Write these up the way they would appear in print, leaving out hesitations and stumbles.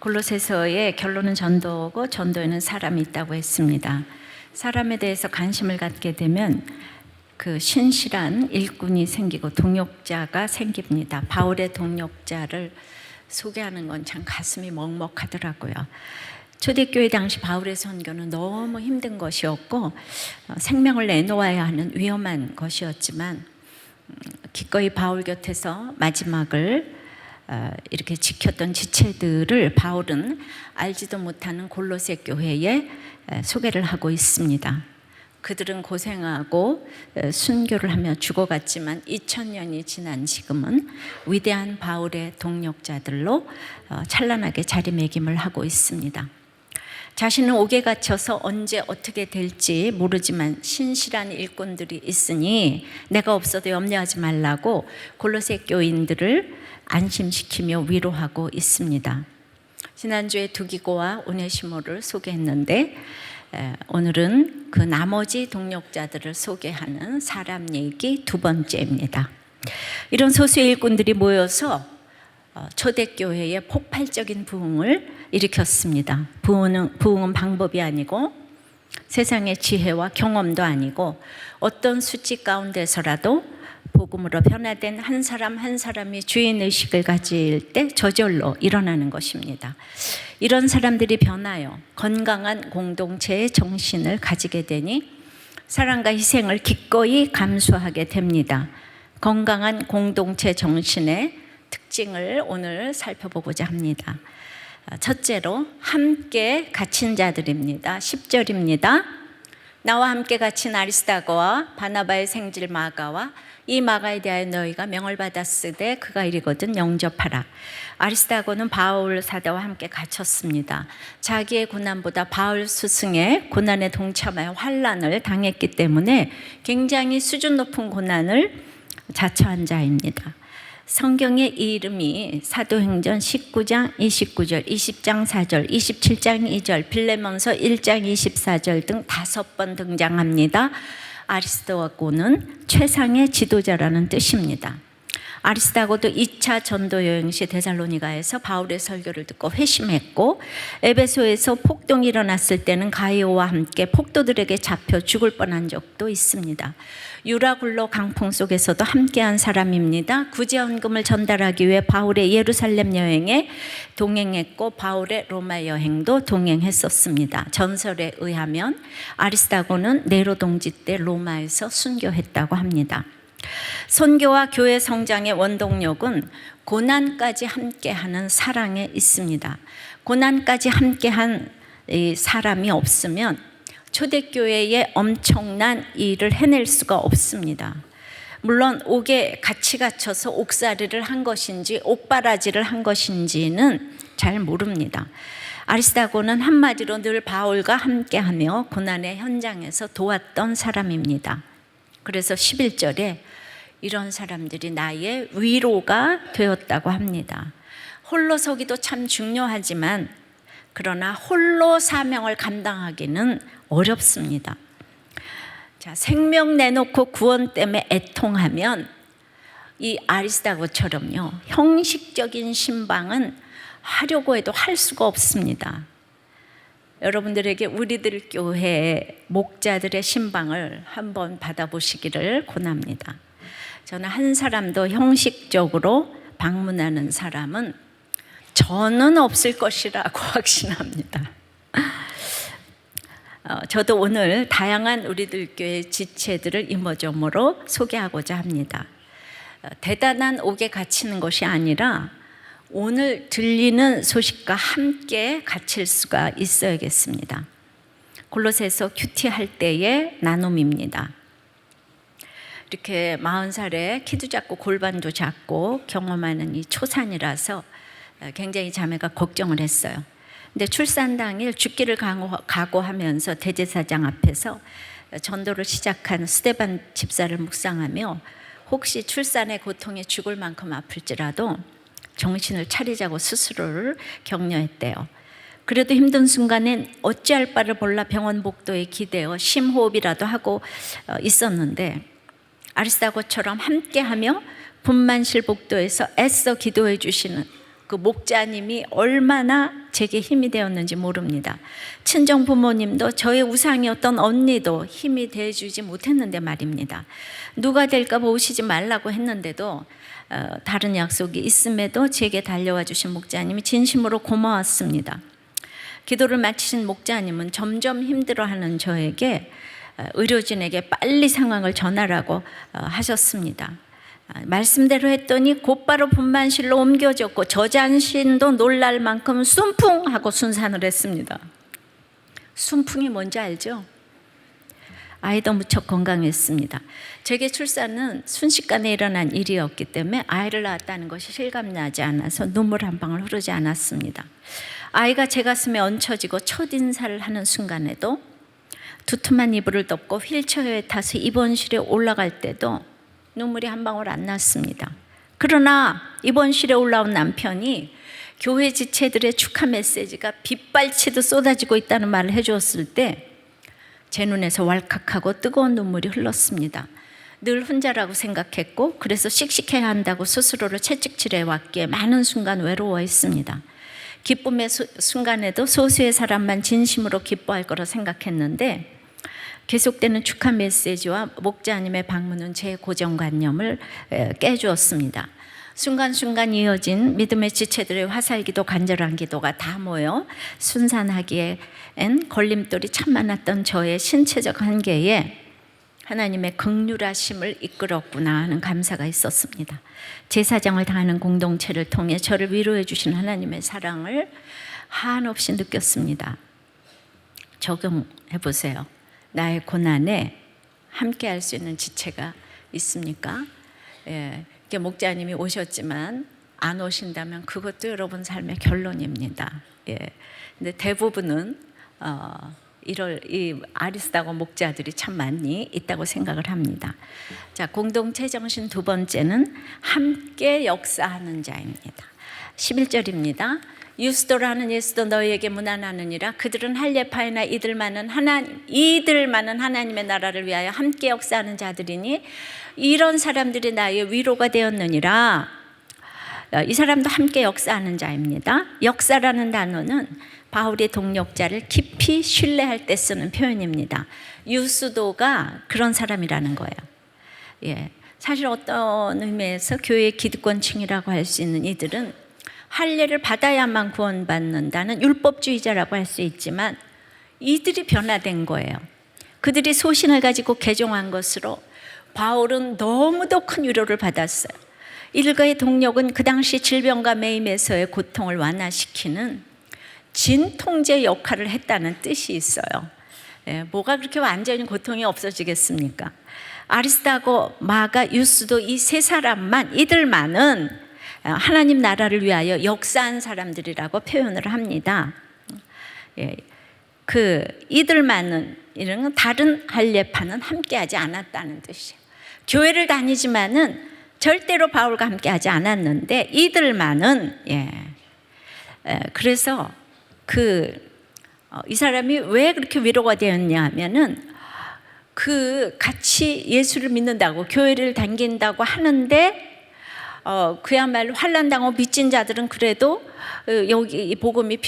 골로새서의 결론은 전도고 전도에는 사람이 있다고 했습니다. 사람에 대해서 관심을 갖게 되면 그 신실한 일꾼이 생기고 동역자가 생깁니다. 바울의 동역자를 소개하는 건 참 가슴이 먹먹하더라고요. 초대교회 당시 바울의 선교는 너무 힘든 것이었고 생명을 내놓아야 하는 위험한 것이었지만 기꺼이 바울 곁에서 마지막을 이렇게 지켰던 지체들을 바울은 알지도 못하는 골로새 교회에 소개를 하고 있습니다. 그들은 고생하고 순교를 하며 죽어갔지만 2000년이 지난 지금은 위대한 바울의 동역자들로 찬란하게 자리매김을 하고 있습니다. 자신은 옥에 갇혀서 언제 어떻게 될지 모르지만 신실한 일꾼들이 있으니 내가 없어도 염려하지 말라고 골로새 교인들을 안심시키며 위로하고 있습니다. 지난주에 두기고와 오네시모를 소개했는데 오늘은 그 나머지 동역자들을 소개하는 사람 얘기 두 번째입니다. 이런 소수의 일꾼들이 모여서 초대교회의 폭발적인 부흥을 일으켰습니다. 부흥은 방법이 아니고 세상의 지혜와 경험도 아니고 어떤 수치 가운데서라도 복음으로 변화된 한 사람 한 사람이 주인의식을 가질 때 저절로 일어나는 것입니다. 이런 사람들이 변하여 건강한 공동체의 정신을 가지게 되니 사랑과 희생을 기꺼이 감수하게 됩니다. 건강한 공동체 정신의 특징을 오늘 살펴보고자 합니다. 첫째로 함께 갇힌 자들입니다. 10절입니다. 나와 함께 갇힌 아리스다고와 바나바의 생질 마가와 이 마가에 대하여 너희가 명을 받았으되 그가 이르거든 영접하라. 아리스다고는 바울 사도와 함께 갇혔습니다. 자기의 고난보다 바울 스승의 고난에 동참하여 환난을 당했기 때문에 굉장히 수준 높은 고난을 자처한 자입니다. 성경의 이 이름이 사도행전 19장 29절, 20장 4절, 27장 2절, 빌레몬서 1장 24절 등 5번 등장합니다. 아리스다고는 최상의 지도자라는 뜻입니다. 아리스다고도 2차 전도 여행 시 데살로니가에서 바울의 설교를 듣고 회심했고 에베소에서 폭동이 일어났을 때는 가이오와 함께 폭도들에게 잡혀 죽을 뻔한 적도 있습니다. 유라굴로 강풍 속에서도 함께한 사람입니다. 구제헌금을 전달하기 위해 바울의 예루살렘 여행에 동행했고 바울의 로마 여행도 동행했었습니다. 전설에 의하면 아리스다고는 네로 동지 때 로마에서 순교했다고 합니다. 선교와 교회 성장의 원동력은 고난까지 함께하는 사랑에 있습니다. 고난까지 함께한 이 사람이 없으면 초대교회의 엄청난 일을 해낼 수가 없습니다. 물론 옥에 같이 갇혀서 옥살이를 한 것인지 옥바라지를 한 것인지는 잘 모릅니다. 아리스다고는 한마디로 늘 바울과 함께하며 고난의 현장에서 도왔던 사람입니다. 그래서 11절에 이런 사람들이 나의 위로가 되었다고 합니다. 홀로 서기도 참 중요하지만 그러나 홀로 사명을 감당하기는 어렵습니다. 자, 생명 내놓고 구원 때문에 애통하면 이 아리스다고처럼요 형식적인 신방은 하려고 해도 할 수가 없습니다. 여러분들에게 우리들 교회 목자들의 신방을 한번 받아보시기를 권합니다. 저는 한 사람도 형식적으로 방문하는 사람은 저는 없을 것이라고 확신합니다. 저도 오늘 다양한 우리들 교회 지체들을 이모저모로 소개하고자 합니다. 대단한 옥에 갇히는 것이 아니라 오늘 들리는 소식과 함께 갇힐 수가 있어야겠습니다. 골로새서 큐티할 때의 나눔입니다. 이렇게 40살에 키도 작고 골반도 작고 경험하는 이 초산이라서 굉장히 자매가 걱정을 했어요. 근데 출산 당일 죽기를 각오하면서 대제사장 앞에서 전도를 시작한 스데반 집사를 묵상하며 혹시 출산의 고통에 죽을 만큼 아플지라도 정신을 차리자고 스스로를 격려했대요. 그래도 힘든 순간엔 어찌할 바를 몰라 병원 복도에 기대어 심호흡이라도 하고 있었는데 아리스다고처럼 함께하며 분만실 복도에서 애써 기도해 주시는 그 목자님이 얼마나 제게 힘이 되었는지 모릅니다. 친정 부모님도 저의 우상이었던 언니도 힘이 돼주지 못했는데 말입니다. 누가 될까 봐 오시지 말라고 했는데도 다른 약속이 있음에도 제게 달려와 주신 목자님이 진심으로 고마웠습니다. 기도를 마치신 목자님은 점점 힘들어하는 저에게 의료진에게 빨리 상황을 전하라고 하셨습니다. 말씀대로 했더니 곧바로 분만실로 옮겨졌고 저 자신도 놀랄 만큼 순풍하고 순산을 했습니다. 순풍이 뭔지 알죠? 아이도 무척 건강했습니다. 제게 출산은 순식간에 일어난 일이었기 때문에 아이를 낳았다는 것이 실감나지 않아서 눈물 한 방울 흐르지 않았습니다. 아이가 제 가슴에 얹혀지고 첫인사를 하는 순간에도 두툼한 이불을 덮고 휠체어에 타서 입원실에 올라갈 때도 눈물이 한 방울 안 났습니다. 그러나 입원실에 올라온 남편이 교회 지체들의 축하 메시지가 빗발치듯 쏟아지고 있다는 말을 해주었을 때 제 눈에서 왈칵하고 뜨거운 눈물이 흘렀습니다. 늘 혼자라고 생각했고 그래서 씩씩해야 한다고 스스로를 채찍질해 왔기에 많은 순간 외로워했습니다. 기쁨의 순간에도 소수의 사람만 진심으로 기뻐할 거라 생각했는데 계속되는 축하 메시지와 목자님의 방문은 제 고정관념을 깨주었습니다. 순간순간 이어진 믿음의 지체들의 화살기도 간절한 기도가 다 모여 순산하기엔 걸림돌이 참 많았던 저의 신체적 한계에 하나님의 긍휼하심을 이끌었구나 하는 감사가 있었습니다. 제사장을 다하는 공동체를 통해 저를 위로해 주신 하나님의 사랑을 한없이 느꼈습니다. 적용해 보세요. 나의 고난에 함께 할 수 있는 지체가 있습니까? 목자님이 오셨지만 안 오신다면 그것도 여러분 삶의 결론입니다. 근데 대부분은 이 아리스다고 목자들이 참 많이 있다고 생각을 합니다. 자, 공동체 정신 두 번째는 함께 역사하는 자입니다. 11절입니다. 유스도라는 예수도 너희에게 문안하느니라. 그들은 할례파이나 이들만은 하나님의 나라를 위하여 함께 역사하는 자들이니 이런 사람들이 나의 위로가 되었느니라. 이 사람도 함께 역사하는 자입니다. 역사라는 단어는 바울의 동역자를 깊이 신뢰할 때 쓰는 표현입니다. 유스도가 그런 사람이라는 거예요. 사실 어떤 의미에서 교회의 기득권층이라고 할 수 있는 이들은 할례를 받아야만 구원받는다는 율법주의자라고 할 수 있지만 이들이 변화된 거예요. 그들이 소신을 가지고 개종한 것으로 바울은 너무도 큰 위로를 받았어요. 이들과의 동력은 그 당시 질병과 매임에서의 고통을 완화시키는 진통제 역할을 했다는 뜻이 있어요. 뭐가 그렇게 완전히 고통이 없어지겠습니까? 아리스다고, 마가, 유스도 이 세 사람만, 이들만은 하나님 나라를 위하여 역사한 사람들이라고 표현을 합니다. 이들만은 이런 다른 할례파는 함께하지 않았다는 뜻이에요. 교회를 다니지만은 절대로 바울과 함께하지 않았는데 이들만은 그래서 이 사람이 왜 그렇게 위로가 되었냐 하면은 같이 예수를 믿는다고 교회를 다닌다고 하는데 그야말로 환난당하고 빚진 자들은 그래도 여기 이 복음이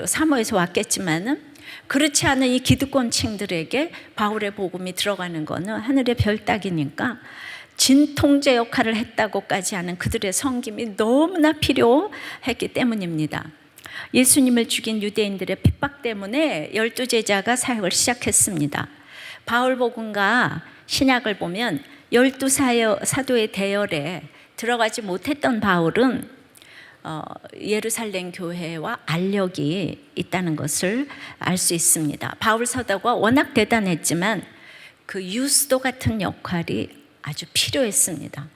사모에서 왔겠지만은 그렇지 않은 이 기득권층들에게 바울의 복음이 들어가는 거는 하늘의 별 따기니까 진통제 역할을 했다고까지 하는 그들의 섬김이 너무나 필요했기 때문입니다. 예수님을 죽인 유대인들의 핍박 때문에 12제자가 사역을 시작했습니다. 바울 복음과 신약을 보면 12사도의 대열에 들어가지 못했던 바울은 예루살렘 교회와 알력이 있다는 것을 알 수 있습니다. 바울 사도가 워낙 대단했지만 그 유스도 같은 역할이 아주 필요했습니다.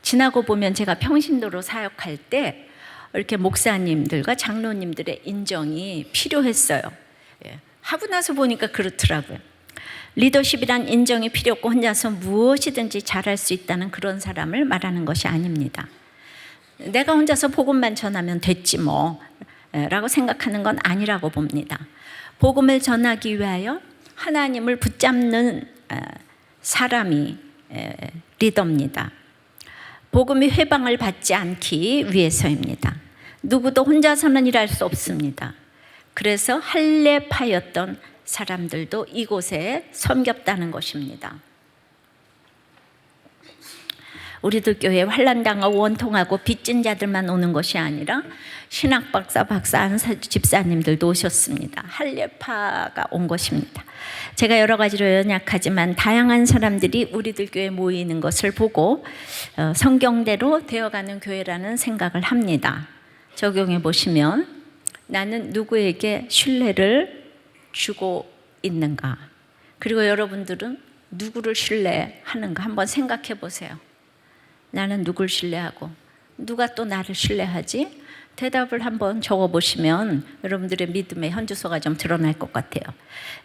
지나고 보면 제가 평신도로 사역할 때 이렇게 목사님들과 장로님들의 인정이 필요했어요. 하고 나서 보니까 그렇더라고요. 리더십이란 인정이 필요 없고 혼자서 무엇이든지 잘할 수 있다는 그런 사람을 말하는 것이 아닙니다. 내가 혼자서 복음만 전하면 됐지 라고 생각하는 건 아니라고 봅니다. 복음을 전하기 위하여 하나님을 붙잡는 사람이 리더입니다. 복음이 회방을 받지 않기 위해서입니다. 누구도 혼자서는 일할 수 없습니다. 그래서 할례파였던 사람들도 이곳에 섬겼다는 것입니다. 우리들 교회에 환난당하고 원통하고 빚진 자들만 오는 것이 아니라 신학 박사 안사 집사님들도 오셨습니다. 할례파가 온 것입니다. 제가 여러 가지로 연약하지만 다양한 사람들이 우리들 교회에 모이는 것을 보고 성경대로 되어가는 교회라는 생각을 합니다. 적용해 보시면 나는 누구에게 신뢰를 주고 있는가? 그리고 여러분들은 누구를 신뢰하는가 한번 생각해 보세요. 나는 누굴 신뢰하고 누가 또 나를 신뢰하지? 대답을 한번 적어보시면 여러분들의 믿음의 현주소가 좀 드러날 것 같아요.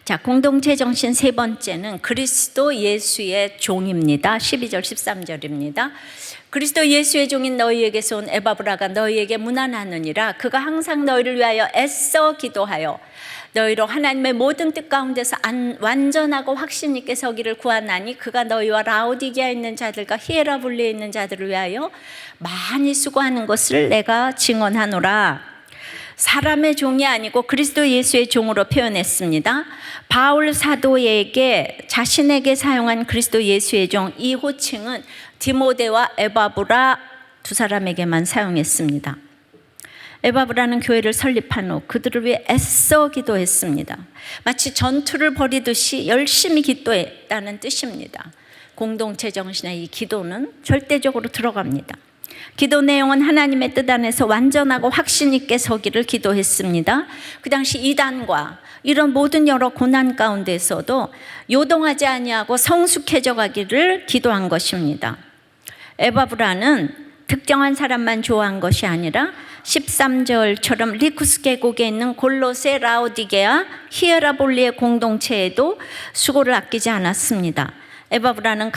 자, 공동체 정신 세 번째는 그리스도 예수의 종입니다. 12절 13절입니다. 그리스도 예수의 종인 너희에게서 온 에바브라가 너희에게 문안하느니라. 그가 항상 너희를 위하여 애써 기도하여 너희로 하나님의 모든 뜻 가운데서 완전하고 확신 있게 서기를 구하나니 그가 너희와 라오디게아에 있는 자들과 히에라볼리에 있는 자들을 위하여 많이 수고하는 것을 내가 증언하노라. 사람의 종이 아니고 그리스도 예수의 종으로 표현했습니다. 바울 사도에게 자신에게 사용한 그리스도 예수의 종, 이 호칭은 디모데와 에바브라 두 사람에게만 사용했습니다. 에바브라는 교회를 설립한 후 그들을 위해 애써 기도했습니다. 마치 전투를 벌이듯이 열심히 기도했다는 뜻입니다. 공동체 정신의 이 기도는 절대적으로 들어갑니다. 기도 내용은 하나님의 뜻 안에서 완전하고 확신 있게 서기를 기도했습니다. 그 당시 이단과 이런 모든 여러 고난 가운데서도 요동하지 아니하고 성숙해져 가기를 기도한 것입니다. 에바브라는 특정한 사람만 좋아한 것이 아니라 13절처럼 리쿠스 계곡에 있는 골로새, 라오디게아, 히에라볼리의 공동체에도 수고를 아끼지 않았습니다. 에바브라는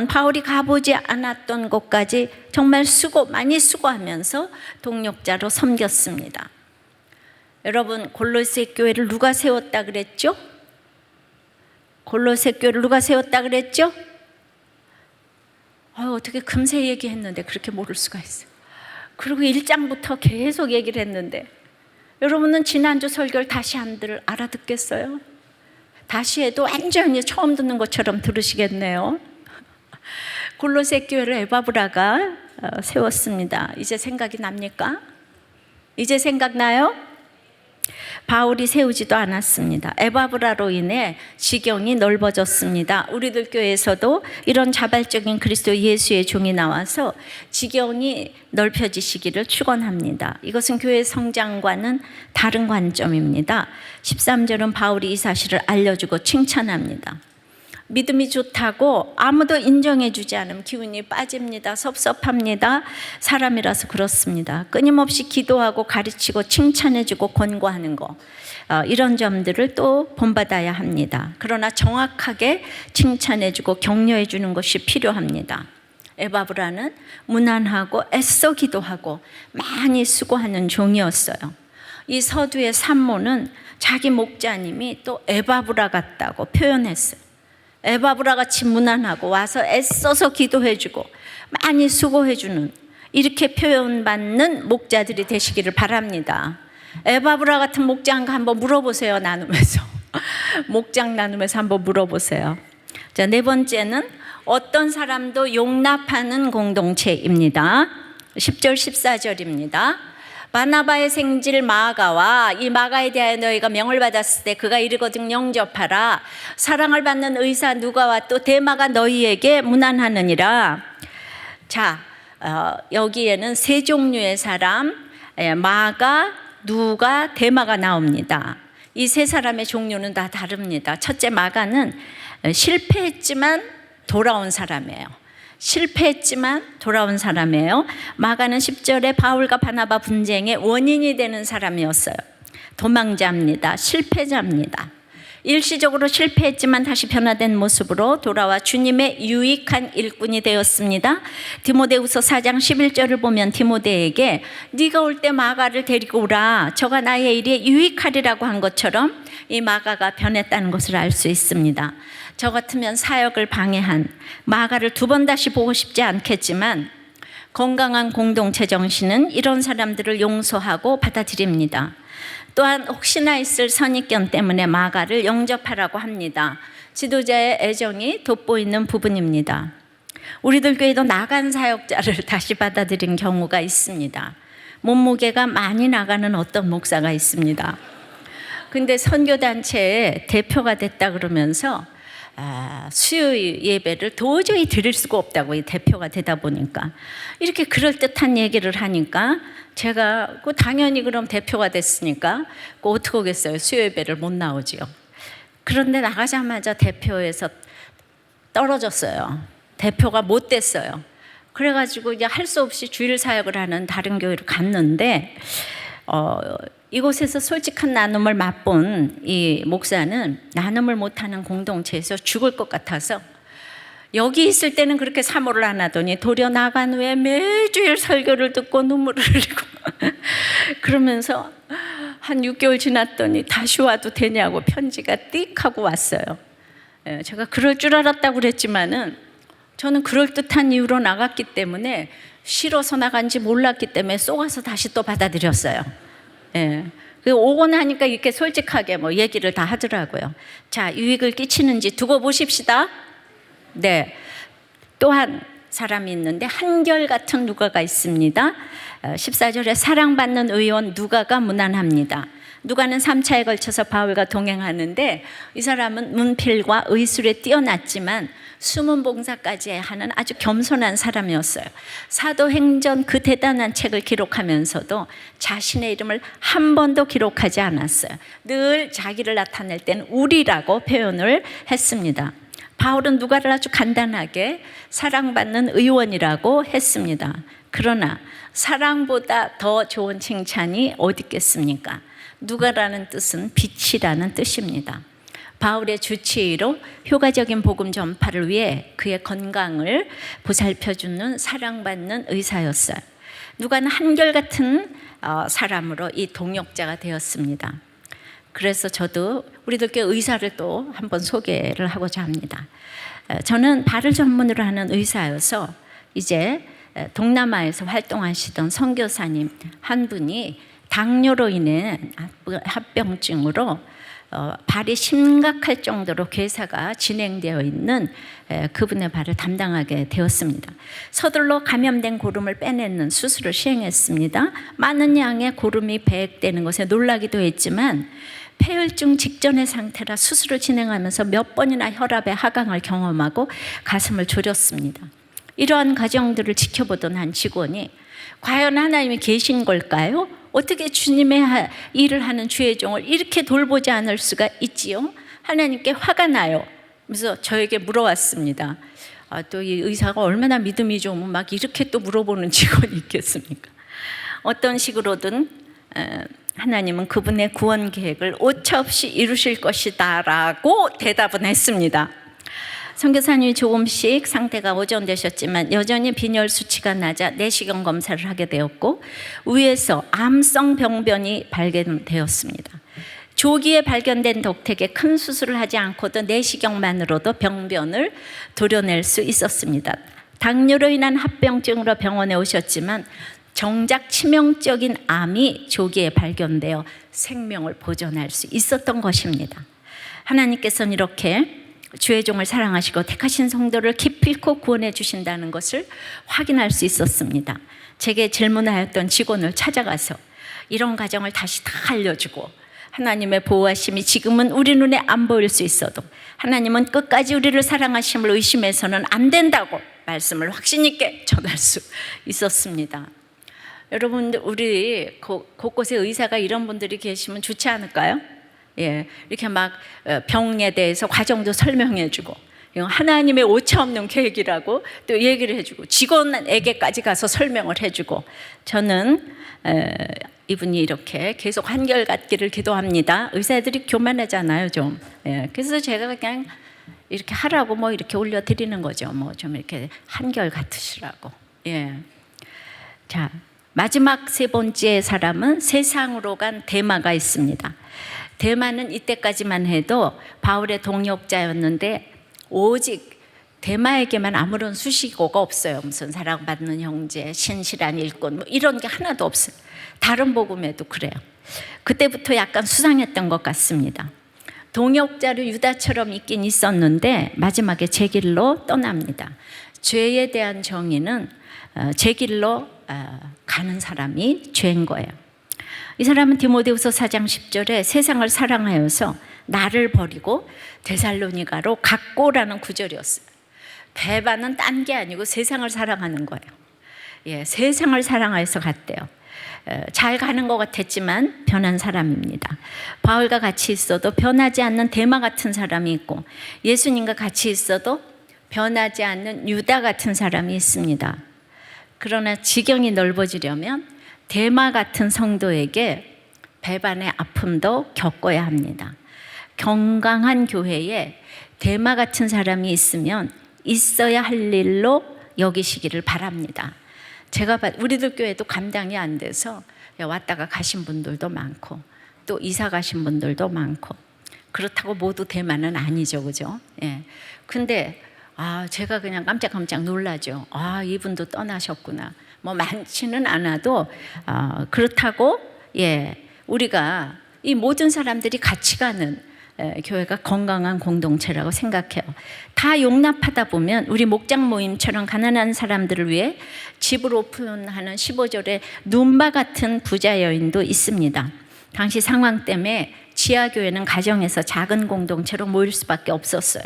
바울이 가보지 않았던 곳까지 정말 많이 수고하면서 동력자로 섬겼습니다. 여러분, 골로새 교회를 누가 세웠다 그랬죠? 골로새 교회를 누가 세웠다 그랬죠? 어떻게 금세 얘기했는데 그렇게 모를 수가 있어요. 그리고 1장부터 계속 얘기를 했는데 여러분은 지난주 설교를 다시 알아듣겠어요? 다시 해도 완전히 처음 듣는 것처럼 들으시겠네요. 골로새 교회를 에바브라가 세웠습니다. 이제 생각이 납니까? 이제 생각나요? 바울이 세우지도 않았습니다. 에바브라로 인해 지경이 넓어졌습니다. 우리들 교회에서도 이런 자발적인 그리스도 예수의 종이 나와서 지경이 넓혀지시기를 축원합니다. 이것은 교회 성장과는 다른 관점입니다. 13절은 바울이 이 사실을 알려주고 칭찬합니다. 믿음이 좋다고 아무도 인정해주지 않으면 기운이 빠집니다. 섭섭합니다. 사람이라서 그렇습니다. 끊임없이 기도하고 가르치고 칭찬해주고 권고하는 거, 이런 점들을 또 본받아야 합니다. 그러나 정확하게 칭찬해주고 격려해주는 것이 필요합니다. 에바브라는 무난하고 애써 기도하고 많이 수고하는 종이었어요. 이 서두의 산모는 자기 목자님이 또 에바브라 같다고 표현했어요. 에바브라 같이 무난하고 와서 애써서 기도해주고 많이 수고해주는, 이렇게 표현받는 목자들이 되시기를 바랍니다. 에바브라 같은 목장과 한번 물어보세요. 나눔에서 목장 나눔에서 한번 물어보세요. 자, 네 번째는 어떤 사람도 용납하는 공동체입니다. 10절 14절입니다. 바나바의 생질 마가와 이 마가에 대하여 너희가 명을 받았을 때 그가 이르거든 영접하라. 사랑을 받는 의사 누가와 또 데마가 너희에게 문안하느니라. 자, 여기에는 세 종류의 사람, 마가, 누가, 데마가 나옵니다. 이 세 사람의 종류는 다 다릅니다. 첫째, 마가는 실패했지만 돌아온 사람이에요. 실패했지만 돌아온 사람이에요. 마가는 10절에 바울과 바나바 분쟁의 원인이 되는 사람이었어요. 도망자입니다. 실패자입니다. 일시적으로 실패했지만 다시 변화된 모습으로 돌아와 주님의 유익한 일꾼이 되었습니다. 디모데후서 4장 11절을 보면 디모데에게 네가 올 때 마가를 데리고 오라. 저가 나의 일에 유익하리라고 한 것처럼 이 마가가 변했다는 것을 알 수 있습니다. 저 같으면 사역을 방해한 마가를 두 번 다시 보고 싶지 않겠지만 건강한 공동체 정신은 이런 사람들을 용서하고 받아들입니다. 또한 혹시나 있을 선입견 때문에 마가를 영접하라고 합니다. 지도자의 애정이 돋보이는 부분입니다. 우리들 교회도 나간 사역자를 다시 받아들인 경우가 있습니다. 몸무게가 많이 나가는 어떤 목사가 있습니다. 근데 선교단체의 대표가 됐다 그러면서 수요 예배를 도저히 드릴 수가 없다고, 이 대표가 되다 보니까 이렇게 그럴듯한 얘기를 하니까 제가 당연히 그럼 대표가 됐으니까 어떻게 하겠어요. 수요 예배를 못 나오지요. 그런데 나가자마자 대표에서 떨어졌어요. 대표가 못 됐어요. 그래가지고 이제 할 수 없이 주일 사역을 하는 다른 교회로 갔는데 이곳에서 솔직한 나눔을 맛본 이 목사는 나눔을 못하는 공동체에서 죽을 것 같아서 여기 있을 때는 그렇게 사모를 안 하더니 도리어 나간 후에 매주일 설교를 듣고 눈물을 흘리고 그러면서 한 6개월 지났더니 다시 와도 되냐고 편지가 띡 하고 왔어요. 제가 그럴 줄 알았다고 그랬지만은 저는 그럴듯한 이유로 나갔기 때문에 싫어서 나간지 몰랐기 때문에 쏘가서 다시 또 받아들였어요. 오고 나니까 이렇게 솔직하게 얘기를 다 하더라고요. 자, 유익을 끼치는지 두고 보십시다. 네. 또한 사람이 있는데 한결같은 누가가 있습니다. 14절에 사랑받는 의원 누가가 문안합니다. 누가는 3차에 걸쳐서 바울과 동행하는데 이 사람은 문필과 의술에 뛰어났지만 숨은 봉사까지 하는 아주 겸손한 사람이었어요. 사도행전 그 대단한 책을 기록하면서도 자신의 이름을 한 번도 기록하지 않았어요. 늘 자기를 나타낼 때는 우리라고 표현을 했습니다. 바울은 누가를 아주 간단하게 사랑받는 의원이라고 했습니다. 그러나 사랑보다 더 좋은 칭찬이 어디 있겠습니까? 누가라는 뜻은 빛이라는 뜻입니다. 바울의 주치의로 효과적인 복음 전파를 위해 그의 건강을 보살펴주는 사랑받는 의사였어요. 누가는 한결같은 사람으로 이 동역자가 되었습니다. 그래서 저도 우리들 교회 의사를 또 한번 소개를 하고자 합니다. 저는 발을 전문으로 하는 의사여서 이제 동남아에서 활동하시던 선교사님 한 분이 당뇨로 인해 합병증으로 발이 심각할 정도로 괴사가 진행되어 있는 그분의 발을 담당하게 되었습니다. 서둘러 감염된 고름을 빼내는 수술을 시행했습니다. 많은 양의 고름이 배액되는 것에 놀라기도 했지만 폐혈증 직전의 상태라 수술을 진행하면서 몇 번이나 혈압의 하강을 경험하고 가슴을 졸였습니다. 이러한 과정들을 지켜보던 한 직원이 과연 하나님이 계신 걸까요? 어떻게 주님의 일을 하는 주의 종을 이렇게 돌보지 않을 수가 있지요? 하나님께 화가 나요. 그래서 저에게 물어왔습니다. 또 이 의사가 얼마나 믿음이 좋으면 막 이렇게 또 물어보는 직원이 있겠습니까? 어떤 식으로든 하나님은 그분의 구원 계획을 오차없이 이루실 것이다 라고 대답은 했습니다. 선교사님이 조금씩 상태가 호전되셨지만 여전히 빈혈 수치가 낮아 내시경 검사를 하게 되었고 위에서 암성 병변이 발견되었습니다. 조기에 발견된 덕택에 큰 수술을 하지 않고도 내시경만으로도 병변을 도려낼 수 있었습니다. 당뇨로 인한 합병증으로 병원에 오셨지만 정작 치명적인 암이 조기에 발견되어 생명을 보존할 수 있었던 것입니다. 하나님께서는 이렇게 주의 종을 사랑하시고 택하신 성도를 기필코 구원해 주신다는 것을 확인할 수 있었습니다. 제게 질문하였던 직원을 찾아가서 이런 과정을 다시 다 알려주고 하나님의 보호하심이 지금은 우리 눈에 안 보일 수 있어도 하나님은 끝까지 우리를 사랑하심을 의심해서는 안 된다고 말씀을 확신 있게 전할 수 있었습니다. 여러분들 우리 곳곳에 의사가 이런 분들이 계시면 좋지 않을까요? 이렇게 막 병에 대해서 과정도 설명해주고 하나님의 오차없는 계획이라고 또 얘기를 해주고 직원에게까지 가서 설명을 해주고 저는 이분이 이렇게 계속 한결같기를 기도합니다. 의사들이 교만하잖아요 좀. 그래서 제가 그냥 이렇게 하라고 이렇게 올려드리는 거죠. 좀 이렇게 한결같으시라고. 자, 마지막 세 번째 사람은 세상으로 간 데마가 있습니다. 데마는 이때까지만 해도 바울의 동역자였는데 오직 대마에게만 아무런 수식어가 없어요. 무슨 사랑받는 형제, 신실한 일꾼 뭐 이런 게 하나도 없어요. 다른 복음에도 그래요. 그때부터 약간 수상했던 것 같습니다. 동역자로 유다처럼 있긴 있었는데 마지막에 제 길로 떠납니다. 죄에 대한 정의는 제 길로 가는 사람이 죄인 거예요. 이 사람은 디모데후서 4장 10절에 세상을 사랑하여서 나를 버리고 데살로니가로 갔고라는 구절이었어요. 베바는 딴 게 아니고 세상을 사랑하는 거예요. 예, 세상을 사랑하여서 갔대요. 잘 가는 것 같았지만 변한 사람입니다. 바울과 같이 있어도 변하지 않는 데마 같은 사람이 있고 예수님과 같이 있어도 변하지 않는 유다 같은 사람이 있습니다. 그러나 지경이 넓어지려면 데마 같은 성도에게 배반의 아픔도 겪어야 합니다. 건강한 교회에 데마 같은 사람이 있으면 있어야 할 일로 여기시기를 바랍니다. 제가 우리들 교회도 감당이 안 돼서 왔다가 가신 분들도 많고 또 이사 가신 분들도 많고 그렇다고 모두 대만은 아니죠, 그죠? 예. 근데 제가 그냥 깜짝깜짝 놀라죠. 이분도 떠나셨구나. 뭐 많지는 않아도 그렇다고 우리가 이 모든 사람들이 같이 가는 교회가 건강한 공동체라고 생각해요. 다 용납하다 보면 우리 목장 모임처럼 가난한 사람들을 위해 집을 오픈하는 15절에 눈바 같은 부자 여인도 있습니다. 당시 상황 때문에 지하교회는 가정에서 작은 공동체로 모일 수밖에 없었어요.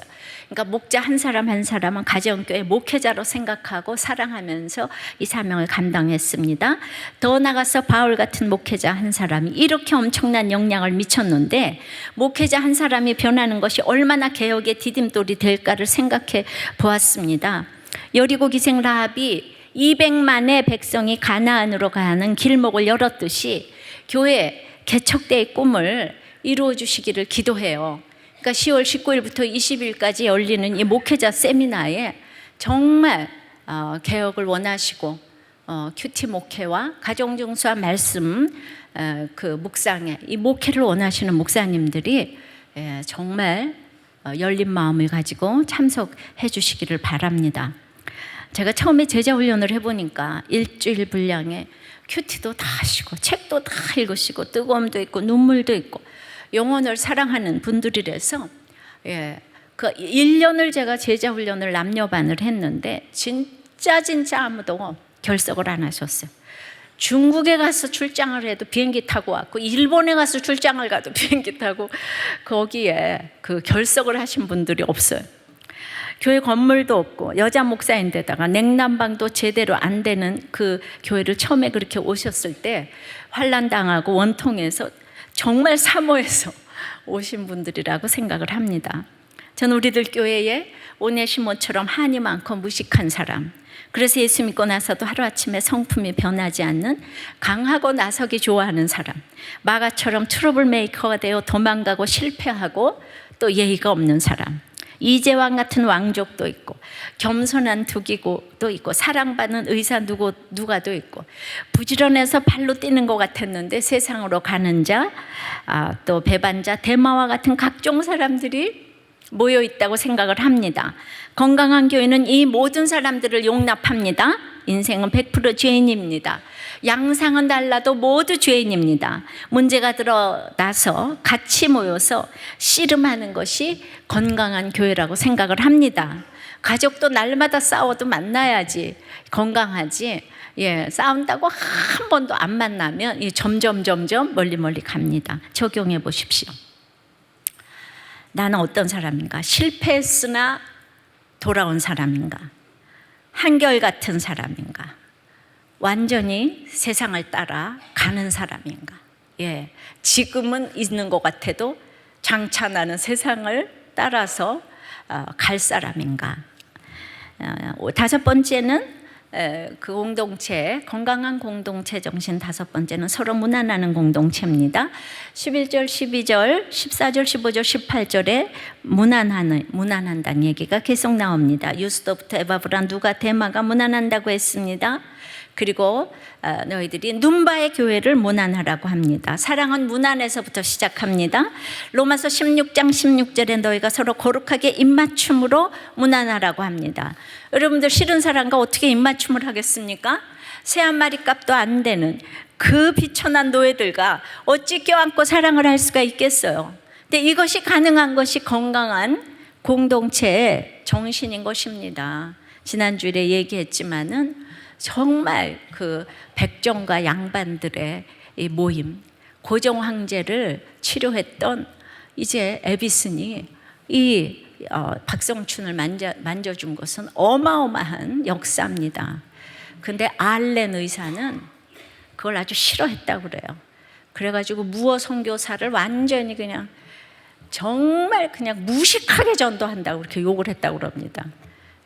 그러니까 목자 한 사람 한 사람은 가정교회 목회자로 생각하고 사랑하면서 이 사명을 감당했습니다. 더 나아가서 바울 같은 목회자 한 사람이 이렇게 엄청난 영향을 미쳤는데 목회자 한 사람이 변하는 것이 얼마나 개혁의 디딤돌이 될까를 생각해 보았습니다. 여리고 기생 라합이 200만의 백성이 가나안으로 가는 길목을 열었듯이 교회 개척대의 꿈을 이루어 주시기를 기도해요. 그러니까 10월 19일부터 20일까지 열리는 이 목회자 세미나에 정말 개혁을 원하시고 큐티 목회와 가정중수와 말씀 그 묵상에 이 목회를 원하시는 목사님들이 정말 열린 마음을 가지고 참석해 주시기를 바랍니다. 제가 처음에 제자훈련을 해보니까 일주일 분량에 큐티도 다 하시고 책도 다 읽으시고 뜨거움도 있고 눈물도 있고 영혼을 사랑하는 분들이라서 그 1년을 제가 제자훈련을 남녀반을 했는데 진짜 아무도 결석을 안 하셨어요. 중국에 가서 출장을 해도 비행기 타고 왔고 일본에 가서 출장을 가도 비행기 타고 거기에 그 결석을 하신 분들이 없어요. 교회 건물도 없고 여자 목사인데다가 냉난방도 제대로 안 되는 그 교회를 처음에 그렇게 오셨을 때 환난당하고 원통해서 정말 사모해서 오신 분들이라고 생각을 합니다. 전 우리들 교회에 오네시모처럼 한이 많고 무식한 사람, 그래서 예수 믿고 나서도 하루아침에 성품이 변하지 않는 강하고 나서기 좋아하는 사람, 마가처럼 트러블 메이커가 되어 도망가고 실패하고 또 예의가 없는 사람, 이재왕 같은 왕족도 있고 겸손한 두기고도 있고 사랑받는 의사 누가도 있고 부지런해서 발로 뛰는 것 같았는데 세상으로 가는 자, 또 배반자, 대마와 같은 각종 사람들이 모여 있다고 생각을 합니다. 건강한 교회는 이 모든 사람들을 용납합니다. 인생은 100% 죄인입니다. 양상은 달라도 모두 죄인입니다. 문제가 드러나서 같이 모여서 씨름하는 것이 건강한 교회라고 생각을 합니다. 가족도 날마다 싸워도 만나야지 건강하지. 싸운다고 한 번도 안 만나면 점점 멀리 갑니다. 적용해 보십시오. 나는 어떤 사람인가? 실패했으나 돌아온 사람인가? 한결같은 사람인가? 완전히 세상을 따라 가는 사람인가? 지금은 있는 것 같아도 장차 나는 세상을 따라서 갈 사람인가? 다섯 번째는 그 공동체, 건강한 공동체 정신 다섯 번째는 서로 무난하는 공동체입니다. 11절, 12절, 14절, 15절, 18절에 무난한다는 얘기가 계속 나옵니다. 유스도부터 에바브라 누가 데마가 무난한다고 했습니다. 그리고 너희들이 눈바의 교회를 문안하라고 합니다. 사랑은 문안에서부터 시작합니다. 로마서 16장 16절에 너희가 서로 거룩하게 입맞춤으로 문안하라고 합니다. 여러분들 싫은 사람과 어떻게 입맞춤을 하겠습니까? 새 한 마리 값도 안 되는 그 비천한 노예들과 어찌 껴안고 사랑을 할 수가 있겠어요? 근데 이것이 가능한 것이 건강한 공동체의 정신인 것입니다. 지난주에 얘기했지만은 정말 그 백정과 양반들의 이 모임, 고종 황제를 치료했던 이제 에비슨이 이 박성춘을 만져준 것은 어마어마한 역사입니다. 근데 알렌 의사는 그걸 아주 싫어했다고 그래요. 그래가지고 무어 선교사를 완전히 그냥 정말 그냥 무식하게 전도한다고 그렇게 욕을 했다고 그럽니다.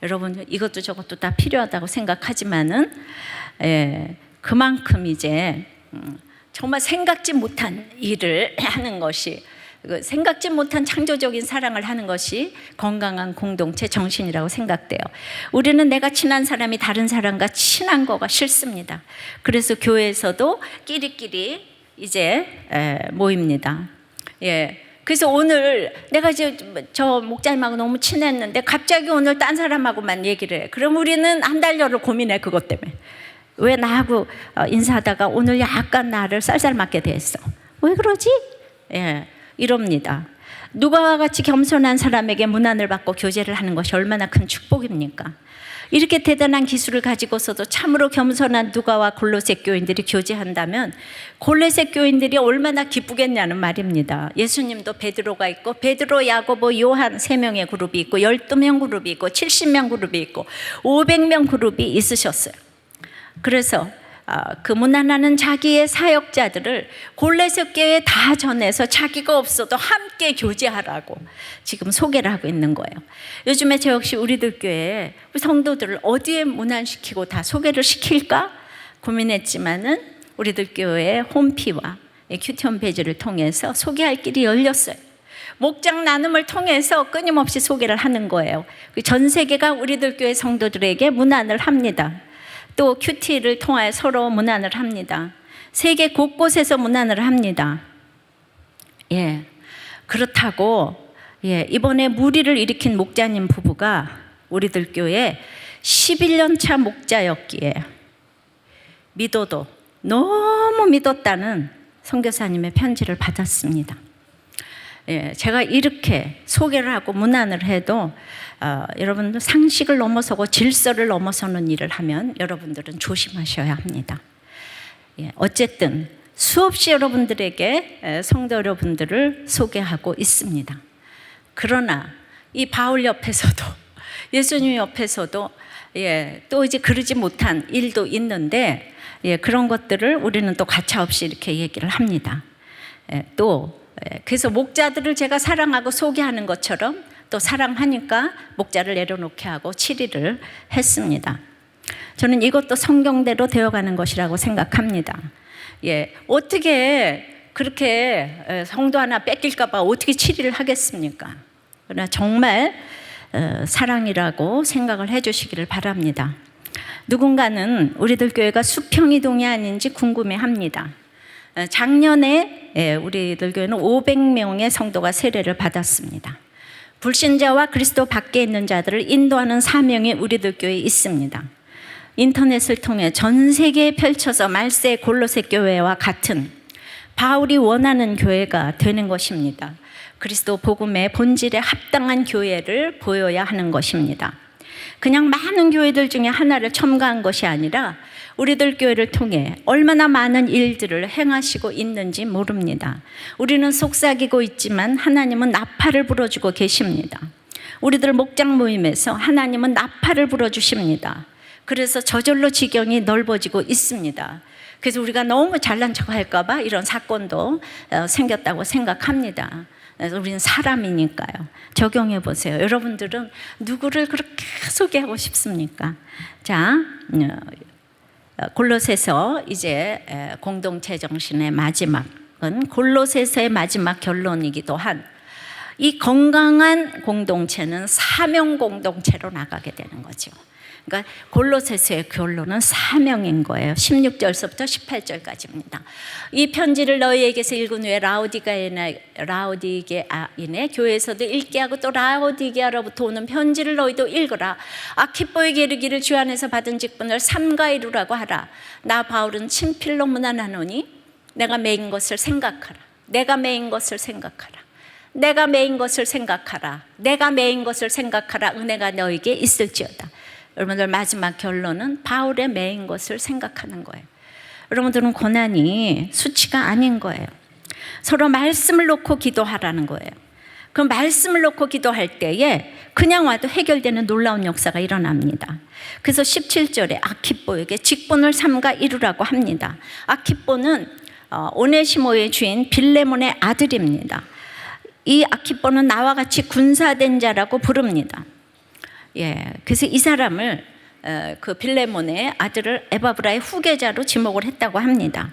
여러분 이것도 저것도 다 필요하다고 생각하지만은 그만큼 이제 정말 생각지 못한 일을 하는 것이, 생각지 못한 창조적인 사랑을 하는 것이 건강한 공동체 정신이라고 생각돼요. 우리는 내가 친한 사람이 다른 사람과 친한 거가 싫습니다. 그래서 교회에서도 끼리끼리 이제 모입니다. 그래서 오늘 내가 이제 저 목사님하고 너무 친했는데 갑자기 오늘 딴 사람하고만 얘기를 해. 그럼 우리는 한 달여를 고민해. 그것 때문에 왜 나하고 인사하다가 오늘 약간 나를 쌀쌀 맞게 됐어, 왜 그러지? 이럽니다. 누가와 같이 겸손한 사람에게 문안을 받고 교제를 하는 것이 얼마나 큰 축복입니까? 이렇게 대단한 기술을 가지고서도 참으로 겸손한 누가와 골로새 교인들이 교제한다면 골로새 교인들이 얼마나 기쁘겠냐는 말입니다. 예수님도 베드로가 있고 베드로, 야고보, 요한 3명의 그룹이 있고 12명 그룹이 있고 70명 그룹이 있고 500명 그룹이 있으셨어요. 그래서 그 문안하는 자기의 사역자들을 골로새 교회에 다 전해서 자기가 없어도 함께 교제하라고 지금 소개를 하고 있는 거예요. 요즘에 저 역시 우리들 교회에 우리 성도들을 어디에 문안시키고 다 소개를 시킬까 고민했지만은 우리들 교회의 홈피와 큐티 홈페이지를 통해서 소개할 길이 열렸어요. 목장 나눔을 통해서 끊임없이 소개를 하는 거예요. 전 세계가 우리들 교회 성도들에게 문안을 합니다. 또 큐티를 통하여 서로 문안을 합니다. 세계 곳곳에서 문안을 합니다. 그렇다고 이번에 무리를 일으킨 목자님 부부가 우리들 교회 11년 차 목자였기에 믿어도 너무 믿었다는 선교사님의 편지를 받았습니다. 제가 이렇게 소개를 하고 문안을 해도 여러분들 상식을 넘어서고 질서를 넘어서는 일을 하면 여러분들은 조심하셔야 합니다. 어쨌든 수없이 여러분들에게 성도 여러분들을 소개하고 있습니다. 그러나 이 바울 옆에서도 예수님 옆에서도 또 이제 그러지 못한 일도 있는데 그런 것들을 우리는 또 가차없이 이렇게 얘기를 합니다. 그래서 목자들을 제가 사랑하고 소개하는 것처럼 또 사랑하니까 목자를 내려놓게 하고 7일을 했습니다. 저는 이것도 성경대로 되어가는 것이라고 생각합니다. 어떻게 그렇게 성도 하나 뺏길까 봐 어떻게 7일을 하겠습니까? 그러나 정말 사랑이라고 생각을 해주시기를 바랍니다. 누군가는 우리들 교회가 수평이동이 아닌지 궁금해합니다. 작년에 우리들 교회는 500명의 성도가 세례를 받았습니다. 불신자와 그리스도 밖에 있는 자들을 인도하는 사명이 우리들 교회에 있습니다. 인터넷을 통해 전 세계에 펼쳐서 말세 골로새 교회와 같은 바울이 원하는 교회가 되는 것입니다. 그리스도 복음의 본질에 합당한 교회를 보여야 하는 것입니다. 그냥 많은 교회들 중에 하나를 첨가한 것이 아니라 우리들 교회를 통해 얼마나 많은 일들을 행하시고 있는지 모릅니다. 우리는 속삭이고 있지만 하나님은 나팔을 불어주고 계십니다. 우리들 목장 모임에서 하나님은 나팔을 불어주십니다. 그래서 저절로 지경이 넓어지고 있습니다. 그래서 우리가 너무 잘난 척 할까 봐 이런 사건도 생겼다고 생각합니다. 그래서 우리는 사람이니까요. 적용해 보세요. 여러분들은 누구를 그렇게 소개하고 싶습니까? 자, 골로새서 이제 공동체 정신의 마지막은 골로새서의 마지막 결론이기도 한 이 건강한 공동체는 사명 공동체로 나가게 되는 거죠. 그러니까 골로새서의 결론은 사명인 거예요. 16절서부터 18절까지입니다. 이 편지를 너희에게서 읽은 후에 라오디게아인의 교회에서도 읽게 하고 또 라오디게아로부터 오는 편지를 너희도 읽으라. 아키포에게 이르기를 주 안에서 받은 직분을 삼가 이루라고 하라. 나 바울은 친필로 문안하노니 내가 매인 것을 생각하라. 내가 매인 것을 생각하라. 내가 매인 것을 생각하라. 내가 매인 것을 생각하라. 은혜가 너에게 있을지어다. 여러분들 마지막 결론은 바울의 매인 것을 생각하는 거예요. 여러분들은 고난이 수치가 아닌 거예요. 서로 말씀을 놓고 기도하라는 거예요. 그 말씀을 놓고 기도할 때에 그냥 와도 해결되는 놀라운 역사가 일어납니다. 그래서 17절에 아키포에게 직분을 삼가 이루라고 합니다. 아키포는 오네시모의 주인 빌레몬의 아들입니다. 이 아키포는 나와 같이 군사된 자라고 부릅니다. 그래서 이 사람을 그 빌레몬의 아들을 에바브라의 후계자로 지목을 했다고 합니다.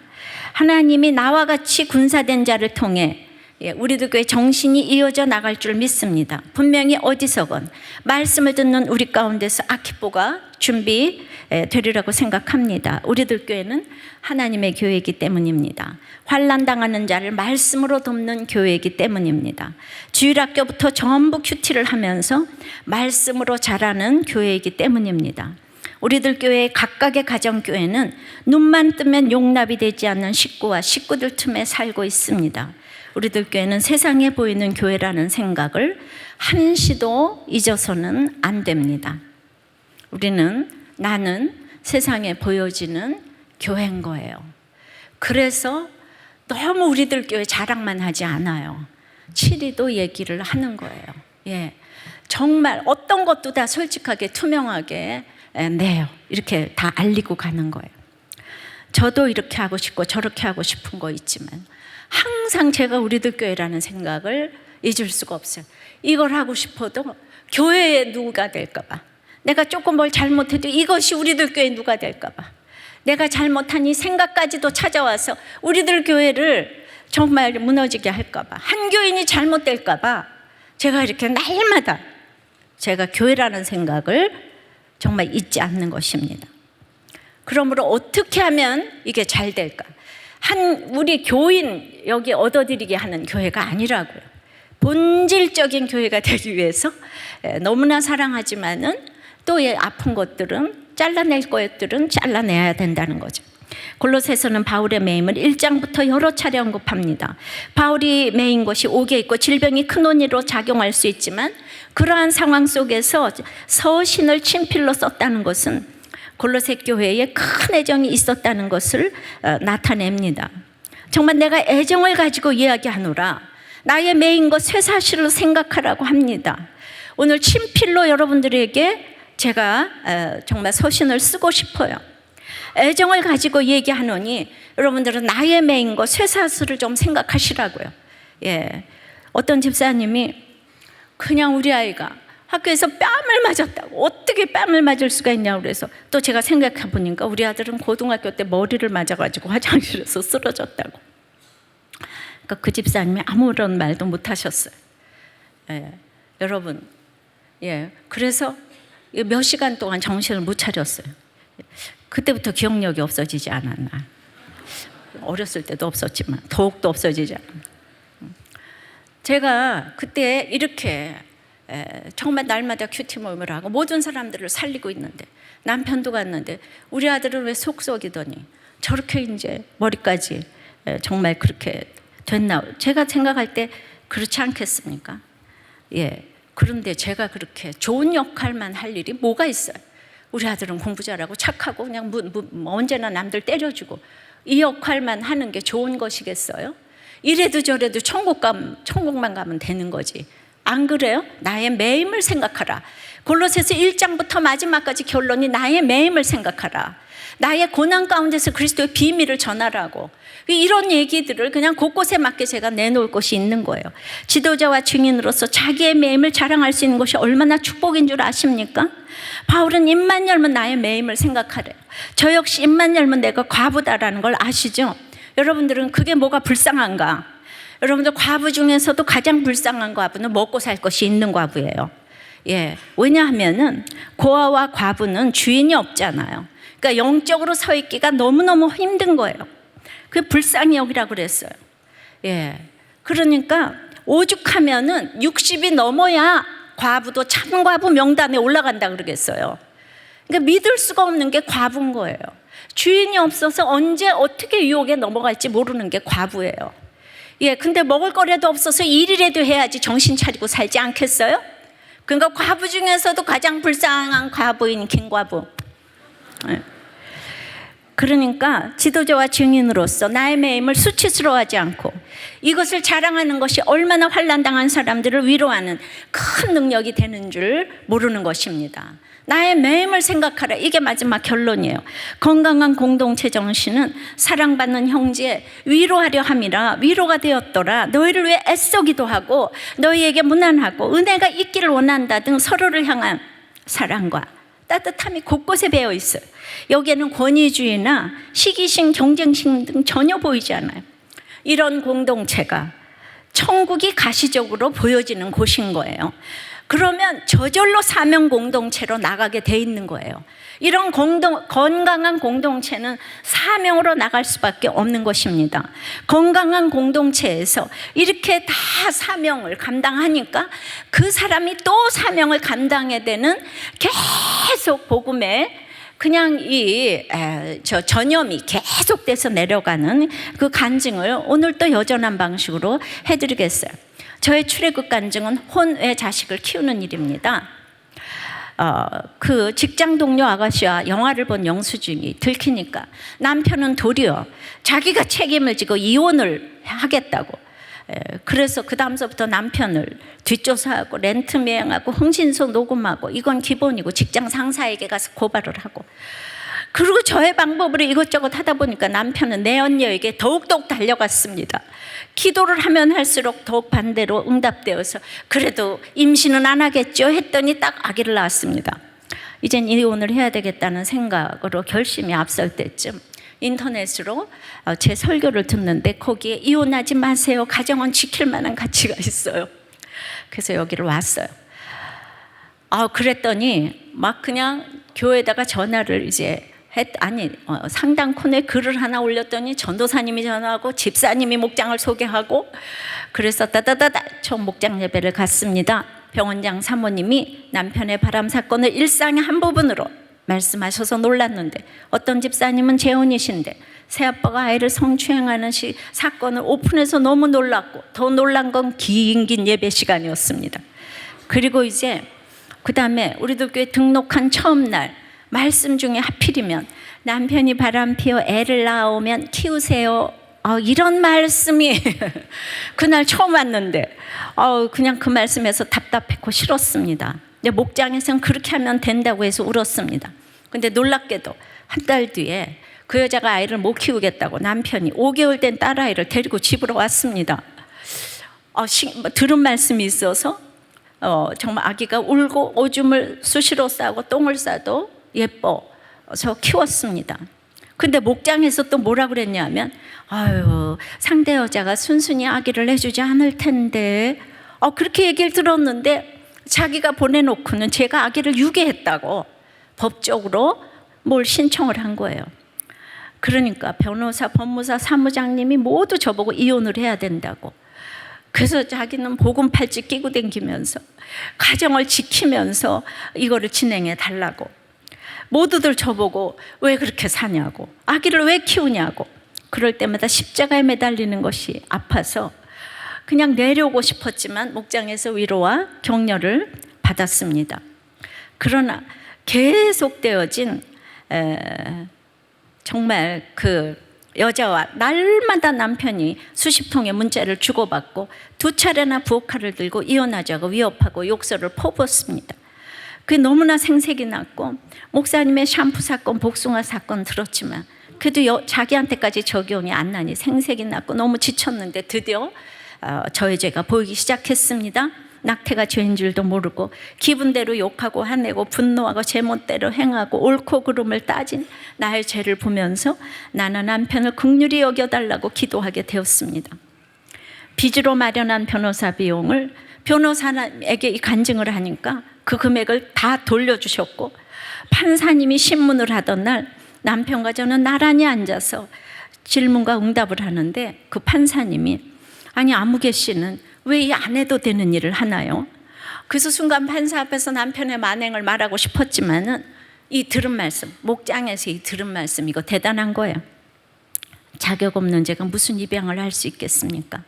하나님이 나와 같이 군사된 자를 통해 우리들 교회 정신이 이어져 나갈 줄 믿습니다. 분명히 어디서건 말씀을 듣는 우리 가운데서 아키포가 준비되리라고 생각합니다. 우리들 교회는 하나님의 교회이기 때문입니다. 환난 당하는 자를 말씀으로 돕는 교회이기 때문입니다. 주일학교부터 전부 큐티를 하면서 말씀으로 자라는 교회이기 때문입니다. 우리들 교회의 각각의 가정교회는 눈만 뜨면 용납이 되지 않는 식구와 식구들 틈에 살고 있습니다. 우리들 교회는 세상에 보이는 교회라는 생각을 한시도 잊어서는 안 됩니다. 나는 세상에 보여지는 교회인 거예요. 그래서 너무 우리들 교회 자랑만 하지 않아요. 치리도 얘기를 하는 거예요. 정말 어떤 것도 다 솔직하게 투명하게 내요. 이렇게 다 알리고 가는 거예요. 저도 이렇게 하고 싶고 저렇게 하고 싶은 거 있지만 항상 제가 우리들 교회라는 생각을 잊을 수가 없어요. 이걸 하고 싶어도 교회에 누가 될까 봐, 내가 조금 뭘 잘못해도 이것이 우리들 교회 누가 될까 봐, 내가 잘못한 이 생각까지도 찾아와서 우리들 교회를 정말 무너지게 할까 봐, 한 교인이 잘못될까 봐 제가 이렇게 날마다 제가 교회라는 생각을 정말 잊지 않는 것입니다. 그러므로 어떻게 하면 이게 잘 될까? 우리 교인 여기 얻어들이게 하는 교회가 아니라고요. 본질적인 교회가 되기 위해서 너무나 사랑하지만은 또 아픈 것들은 잘라낼 것들은 잘라내야 된다는 거죠. 골로새서는 바울의 매임을 1장부터 여러 차례 언급합니다. 바울이 매인 것이 옥에 있고 질병이 큰 원인으로 작용할 수 있지만 그러한 상황 속에서 서신을 친필로 썼다는 것은 골로새 교회에 큰 애정이 있었다는 것을 나타냅니다. 정말 내가 애정을 가지고 이야기하노라. 나의 매인 것 쇠사실로 생각하라고 합니다. 오늘 친필로 여러분들에게 제가 정말 서신을 쓰고 싶어요. 애정을 가지고 얘기하노니 여러분들은 나의 매인 것 쇠사슬을 좀 생각하시라고요. 어떤 집사님이 그냥 우리 아이가 학교에서 뺨을 맞았다고, 어떻게 뺨을 맞을 수가 있냐고 그래서 또 제가 생각해 보니까 우리 아들은 고등학교 때 머리를 맞아가지고 화장실에서 쓰러졌다고. 그러니까 그 집사님이 아무런 말도 못 하셨어요. 여러분, 그래서 몇 시간 동안 정신을 못 차렸어요. 그때부터 기억력이 없어지지 않았나. 어렸을 때도 없었지만 더욱더 없어지지 않았나. 제가 그때 이렇게 정말 날마다 큐티 모임을 하고 모든 사람들을 살리고 있는데 남편도 갔는데 우리 아들은 왜 속썩이더니 저렇게 이제 머리까지 정말 그렇게 됐나. 제가 생각할 때 그렇지 않겠습니까? 그런데 제가 그렇게 좋은 역할만 할 일이 뭐가 있어요? 우리 아들은 공부 잘하고 착하고 그냥 언제나 남들 때려주고 이 역할만 하는 게 좋은 것이겠어요? 이래도 저래도 천국만 가면 되는 거지. 안 그래요? 나의 매임을 생각하라. 골로새서 1장부터 마지막까지 결론이 나의 매임을 생각하라. 나의 고난 가운데서 그리스도의 비밀을 전하라고. 이런 얘기들을 그냥 곳곳에 맞게 제가 내놓을 것이 있는 거예요. 지도자와 증인으로서 자기의 매임을 자랑할 수 있는 것이 얼마나 축복인 줄 아십니까? 바울은 입만 열면 나의 매임을 생각하래요. 저 역시 입만 열면 내가 과부다라는 걸 아시죠? 여러분들은 그게 뭐가 불쌍한가? 여러분들 과부 중에서도 가장 불쌍한 과부는 먹고 살 것이 있는 과부예요. 예, 왜냐하면은 고아와 과부는 주인이 없잖아요. 그러니까 영적으로 서 있기가 너무너무 힘든 거예요. 그 불쌍히 여기라고 그랬어요. 예, 그러니까 오죽하면은 60이 넘어야 과부도 참과부 명단에 올라간다 그러겠어요. 그러니까 믿을 수가 없는 게 과부인 거예요. 주인이 없어서 언제 어떻게 유혹에 넘어갈지 모르는 게 과부예요. 예, 근데 먹을 거라도 없어서 일이라도 해야지 정신 차리고 살지 않겠어요? 그러니까 과부 중에서도 가장 불쌍한 과부인 김과부. 예. 그러니까 지도자와 증인으로서 나의 매임을 수치스러워하지 않고 이것을 자랑하는 것이 얼마나 환난당한 사람들을 위로하는 큰 능력이 되는 줄 모르는 것입니다. 나의 매임을 생각하라. 이게 마지막 결론이에요. 건강한 공동체 정신은 사랑받는 형제에 위로하려 함이라. 위로가 되었더라. 너희를 위해 애써 기도하고 너희에게 무난하고 은혜가 있기를 원한다 등 서로를 향한 사랑과 따뜻함이 곳곳에 배어 있어요. 여기에는 권위주의나 시기심, 경쟁심 등 전혀 보이지 않아요. 이런 공동체가 천국이 가시적으로 보여지는 곳인 거예요. 그러면 저절로 사명 공동체로 나가게 돼 있는 거예요. 이런 건강한 공동체는 사명으로 나갈 수밖에 없는 것입니다. 건강한 공동체에서 이렇게 다 사명을 감당하니까 그 사람이 또 사명을 감당해야 되는 계속 복음에 그냥 전염이 계속돼서 내려가는 그 간증을 오늘 또 여전한 방식으로 해드리겠어요. 저의 출애굽 간증은 혼외 자식을 키우는 일입니다. 그 직장 동료 아가씨와 영화를 본 영수증이 들키니까 남편은 도리어 자기가 책임을 지고 이혼을 하겠다고. 그래서 그 다음서부터 남편을 뒷조사하고 렌트 매행하고 흥신소 녹음하고 이건 기본이고 직장 상사에게 가서 고발을 하고, 그리고 저의 방법으로 이것저것 하다 보니까 남편은 내 언니에게 더욱더욱 달려갔습니다. 기도를 하면 할수록 더욱 반대로 응답되어서 그래도 임신은 안 하겠죠 했더니 딱 아기를 낳았습니다. 이젠 이혼을 해야 되겠다는 생각으로 결심이 앞설 때쯤 인터넷으로 제 설교를 듣는데 거기에 이혼하지 마세요, 가정은 지킬 만한 가치가 있어요. 그래서 여기를 왔어요. 그랬더니 막 그냥 교회에다가 전화를 상당 콘에 글을 하나 올렸더니 전도사님이 전화하고 집사님이 목장을 소개하고, 그래서 따다다다 첫 목장 예배를 갔습니다. 병원장 사모님이 남편의 바람 사건을 일상의 한 부분으로 말씀하셔서 놀랐는데, 어떤 집사님은 재혼이신데 새아빠가 아이를 성추행하는 사건을 오픈해서 너무 놀랐고, 더 놀란 건 긴 예배 시간이었습니다. 그리고 그 다음에 우리도 교회 등록한 처음 날 말씀 중에 하필이면 남편이 바람피워 애를 낳으면 키우세요, 이런 말씀이 그날 처음 왔는데 그냥 그 말씀에서 답답했고 싫었습니다. 목장에서는 그렇게 하면 된다고 해서 울었습니다. 근데 놀랍게도 한 달 뒤에 그 여자가 아이를 못 키우겠다고 남편이 5개월 된 딸아이를 데리고 집으로 왔습니다. 들은 말씀이 있어서 정말 아기가 울고 오줌을 수시로 싸고 똥을 싸도 예뻐서 키웠습니다. 근데 목장에서 또 뭐라 그랬냐면 상대 여자가 순순히 아기를 내주지 않을 텐데 그렇게 얘기를 들었는데 자기가 보내놓고는 제가 아기를 유괴했다고 법적으로 뭘 신청을 한 거예요. 그러니까 변호사, 법무사, 사무장님이 모두 저보고 이혼을 해야 된다고. 그래서 자기는 복음 팔찌 끼고 다니면서 가정을 지키면서 이거를 진행해 달라고. 모두들 저보고 왜 그렇게 사냐고, 아기를 왜 키우냐고. 그럴 때마다 십자가에 매달리는 것이 아파서 그냥 내려오고 싶었지만 목장에서 위로와 격려를 받았습니다. 그러나 계속되어진 정말 그 여자와 날마다 남편이 수십 통의 문자를 주고받고 2차례나 부엌칼을 들고 이혼하자고 위협하고 욕설을 퍼부었습니다. 그게 너무나 생색이 났고, 목사님의 샴푸 사건, 복숭아 사건 들었지만 그래도 자기한테까지 적용이 안 나니 생색이 났고 너무 지쳤는데 드디어 저의 죄가 보이기 시작했습니다. 낙태가 죄인 줄도 모르고 기분대로 욕하고 화내고 분노하고 제멋대로 행하고 옳고 그름을 따진 나의 죄를 보면서 나는 남편을 긍휼히 여겨달라고 기도하게 되었습니다. 빚으로 마련한 변호사 비용을 변호사에게 이 간증을 하니까 그 금액을 다 돌려주셨고, 판사님이 신문을 하던 날 남편과 저는 나란히 앉아서 질문과 응답을 하는데, 그 판사님이 아니 아무개 씨는 왜 이 안 해도 되는 일을 하나요? 그래서 순간 판사 앞에서 남편의 만행을 말하고 싶었지만은 이 들은 말씀, 목장에서 이 들은 말씀, 이거 대단한 거예요. 자격 없는 제가 무슨 입양을 할 수 있겠습니까?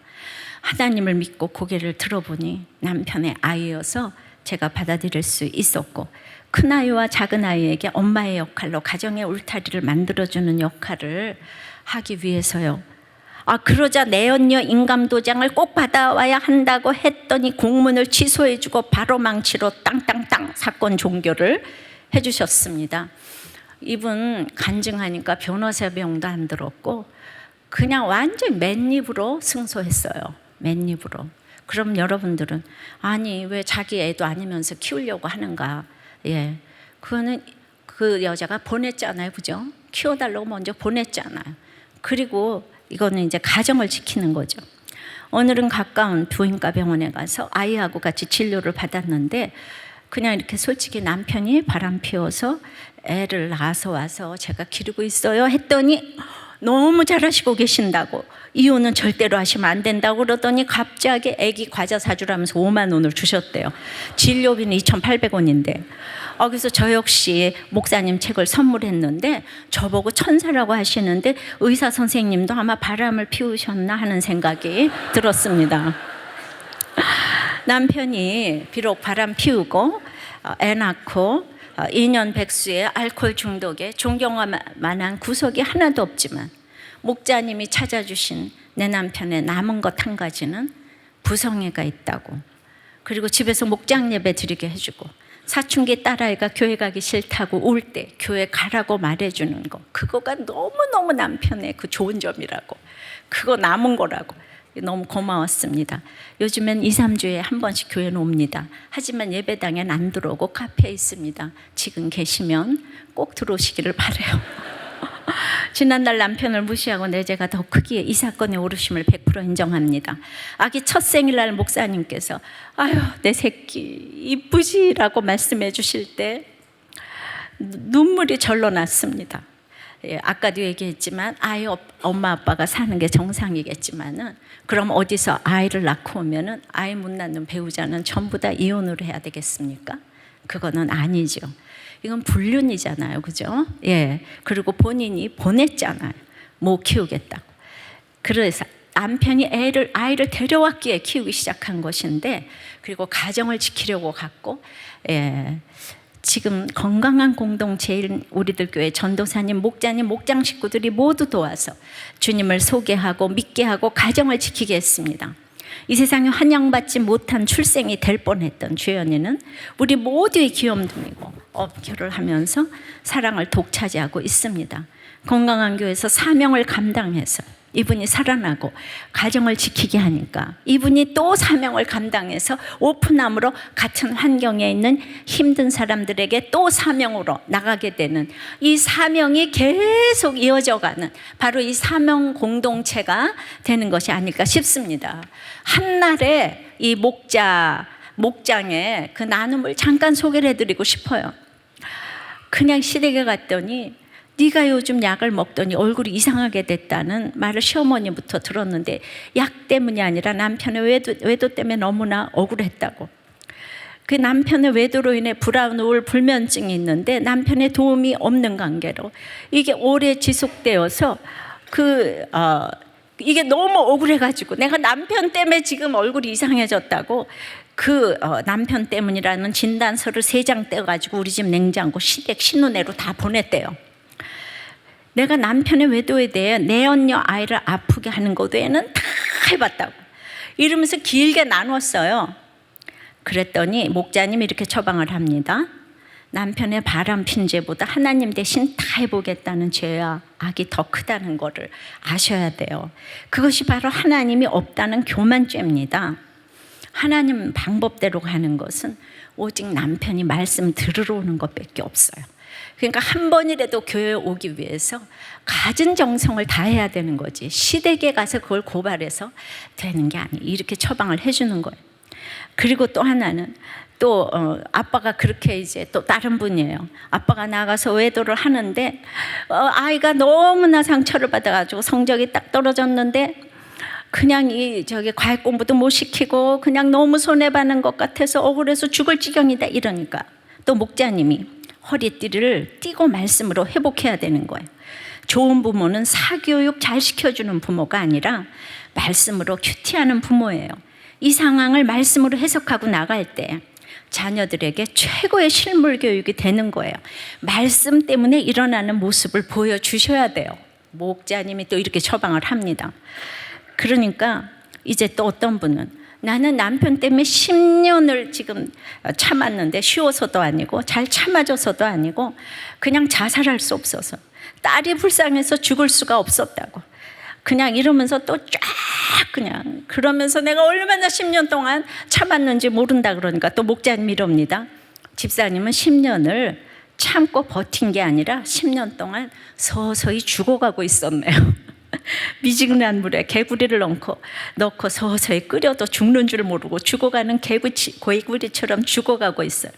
하나님을 믿고 고개를 들어보니 남편의 아이여서 제가 받아들일 수 있었고, 큰아이와 작은아이에게 엄마의 역할로 가정의 울타리를 만들어주는 역할을 하기 위해서요. 그러자 내연녀 인감도장을 꼭 받아와야 한다고 했더니 공문을 취소해주고 바로 망치로 땅땅땅 사건 종결을 해주셨습니다. 이분 간증하니까 변호사 비용도 안 들었고 그냥 완전 맨입으로 승소했어요. 맨입으로. 그럼 여러분들은 아니 왜 자기 애도 아니면서 키우려고 하는가? 예, 그거는 그 여자가 보냈잖아요, 그죠? 키워달라고 먼저 보냈잖아요. 그리고 이거는 이제 가정을 지키는 거죠. 오늘은 가까운 부인과 병원에 가서 아이하고 같이 진료를 받았는데 그냥 이렇게 솔직히 남편이 바람 피워서 애를 낳아서 와서 제가 기르고 있어요 했더니 너무 잘하시고 계신다고, 이혼은 절대로 하시면 안 된다고 그러더니 갑자기 애기 과자 사주라면서 5만 원을 주셨대요. 진료비는 2,800원인데. 그래서 저 역시 목사님 책을 선물했는데 저보고 천사라고 하시는데 의사 선생님도 아마 바람을 피우셨나 하는 생각이 들었습니다. 남편이 비록 바람 피우고 애 낳고 2년 백수의 알코올 중독에 존경할 만한 구석이 하나도 없지만 목자님이 찾아주신 내 남편의 남은 것 한 가지는 부성애가 있다고, 그리고 집에서 목장 예배 드리게 해주고 사춘기 딸아이가 교회 가기 싫다고 울 때 교회 가라고 말해주는 거, 그거가 너무너무 남편의 그 좋은 점이라고, 그거 남은 거라고 너무 고마웠습니다. 요즘엔 2, 3주에 한 번씩 교회는 옵니다. 하지만 예배당엔 안 들어오고 카페에 있습니다. 지금 계시면 꼭 들어오시기를 바라요. 지난날 남편을 무시하고 내 죄가 더 크기에 이 사건의 오르심을 100% 인정합니다. 아기 첫 생일날 목사님께서 아유 내 새끼 이쁘지라고 말씀해 주실 때 눈물이 절로 났습니다. 아까도 얘기했지만 아이 엄마 아빠가 사는 게 정상이겠지만은 그럼 어디서 아이를 낳고 오면은 아이 못 낳는 배우자는 전부 다 이혼을 해야 되겠습니까? 그거는 아니죠. 이건 불륜이잖아요, 그죠? 예. 그리고 본인이 보냈잖아요. 못 키우겠다고. 그래서 남편이 아이를 데려왔기에 키우기 시작한 것인데, 그리고 가정을 지키려고 갔고, 예. 지금 건강한 공동체인 우리들 교회 전도사님, 목자님, 목장 식구들이 모두 도와서 주님을 소개하고 믿게 하고 가정을 지키게 했습니다. 이 세상에 환영받지 못한 출생이 될 뻔했던 주연이는 우리 모두의 귀염둥이고 업교를 하면서 사랑을 독차지하고 있습니다. 건강한 교회에서 사명을 감당해서 이분이 살아나고 가정을 지키게 하니까 이분이 또 사명을 감당해서 오픈함으로 같은 환경에 있는 힘든 사람들에게 또 사명으로 나가게 되는, 이 사명이 계속 이어져가는 바로 이 사명 공동체가 되는 것이 아닐까 싶습니다. 한날에 이 목장의 그 나눔을 잠깐 소개를 해드리고 싶어요. 그냥 시댁에 갔더니 네가 요즘 약을 먹더니 얼굴이 이상하게 됐다는 말을 시어머니부터 들었는데, 약 때문이 아니라 남편의 외도 때문에 너무나 억울했다고. 그 남편의 외도로 인해 브라운 우울 불면증이 있는데 남편의 도움이 없는 관계로 이게 오래 지속되어서 이게 너무 억울해가지고 내가 남편 때문에 지금 얼굴이 이상해졌다고 남편 때문이라는 진단서를 3장 떼가지고 우리 집 냉장고 시댁 신혼애로 다 보냈대요. 내가 남편의 외도에 대해 내연녀 아이를 아프게 하는 것 외에는 다 해봤다고 이러면서 길게 나눴어요. 그랬더니 목자님이 이렇게 처방을 합니다. 남편의 바람핀 죄보다 하나님 대신 다 해보겠다는 죄와 악이 더 크다는 것을 아셔야 돼요. 그것이 바로 하나님이 없다는 교만죄입니다. 하나님 방법대로 가는 것은 오직 남편이 말씀 들으러 오는 것밖에 없어요. 그러니까 한 번이라도 교회에 오기 위해서 갖은 정성을 다해야 되는 거지, 시댁에 가서 그걸 고발해서 되는 게 아니에요. 이렇게 처방을 해주는 거예요. 그리고 또 하나는 또 아빠가 그렇게 이제 또 다른 분이에요. 아빠가 나가서 외도를 하는데 아이가 너무나 상처를 받아가지고 성적이 딱 떨어졌는데 그냥 저기 과외 공부도 못 시키고 그냥 너무 손해받는 것 같아서 억울해서 죽을 지경이다 이러니까 또 목자님이 허리띠를 띠고 말씀으로 회복해야 되는 거예요. 좋은 부모는 사교육 잘 시켜주는 부모가 아니라 말씀으로 큐티하는 부모예요. 이 상황을 말씀으로 해석하고 나갈 때 자녀들에게 최고의 실물 교육이 되는 거예요. 말씀 때문에 일어나는 모습을 보여주셔야 돼요. 목자님이 또 이렇게 처방을 합니다. 그러니까 이제 또 어떤 분은 나는 남편 때문에 10년을 지금 참았는데 쉬워서도 아니고 잘 참아줘서도 아니고 그냥 자살할 수 없어서 딸이 불쌍해서 죽을 수가 없었다고 그냥 이러면서 또 쫙 그냥 그러면서 내가 얼마나 10년 동안 참았는지 모른다 그러니까 또 목자님이 이럽니다. 집사님은 10년을 참고 버틴 게 아니라 10년 동안 서서히 죽어가고 있었네요. 미지근한 물에 개구리를 넣고 서서히 끓여도 죽는 줄 모르고 죽어가는 개구리처럼 죽어가고 있어요.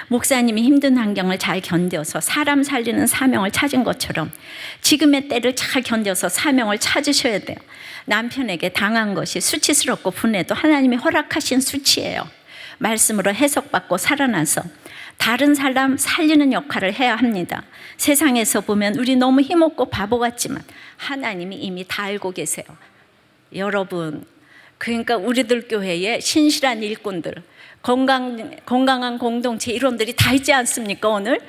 목사님이 힘든 환경을 잘 견뎌서 사람 살리는 사명을 찾은 것처럼 지금의 때를 잘 견뎌서 사명을 찾으셔야 돼요. 남편에게 당한 것이 수치스럽고 분해도 하나님이 허락하신 수치예요. 말씀으로 해석받고 살아나서 다른 사람 살리는 역할을 해야 합니다. 세상에서 보면 우리 너무 힘없고 바보 같지만 하나님이 이미 다 알고 계세요. 여러분, 그러니까 우리들 교회에 신실한 일꾼들, 건강한 공동체 이론들이 다 있지 않습니까? 오늘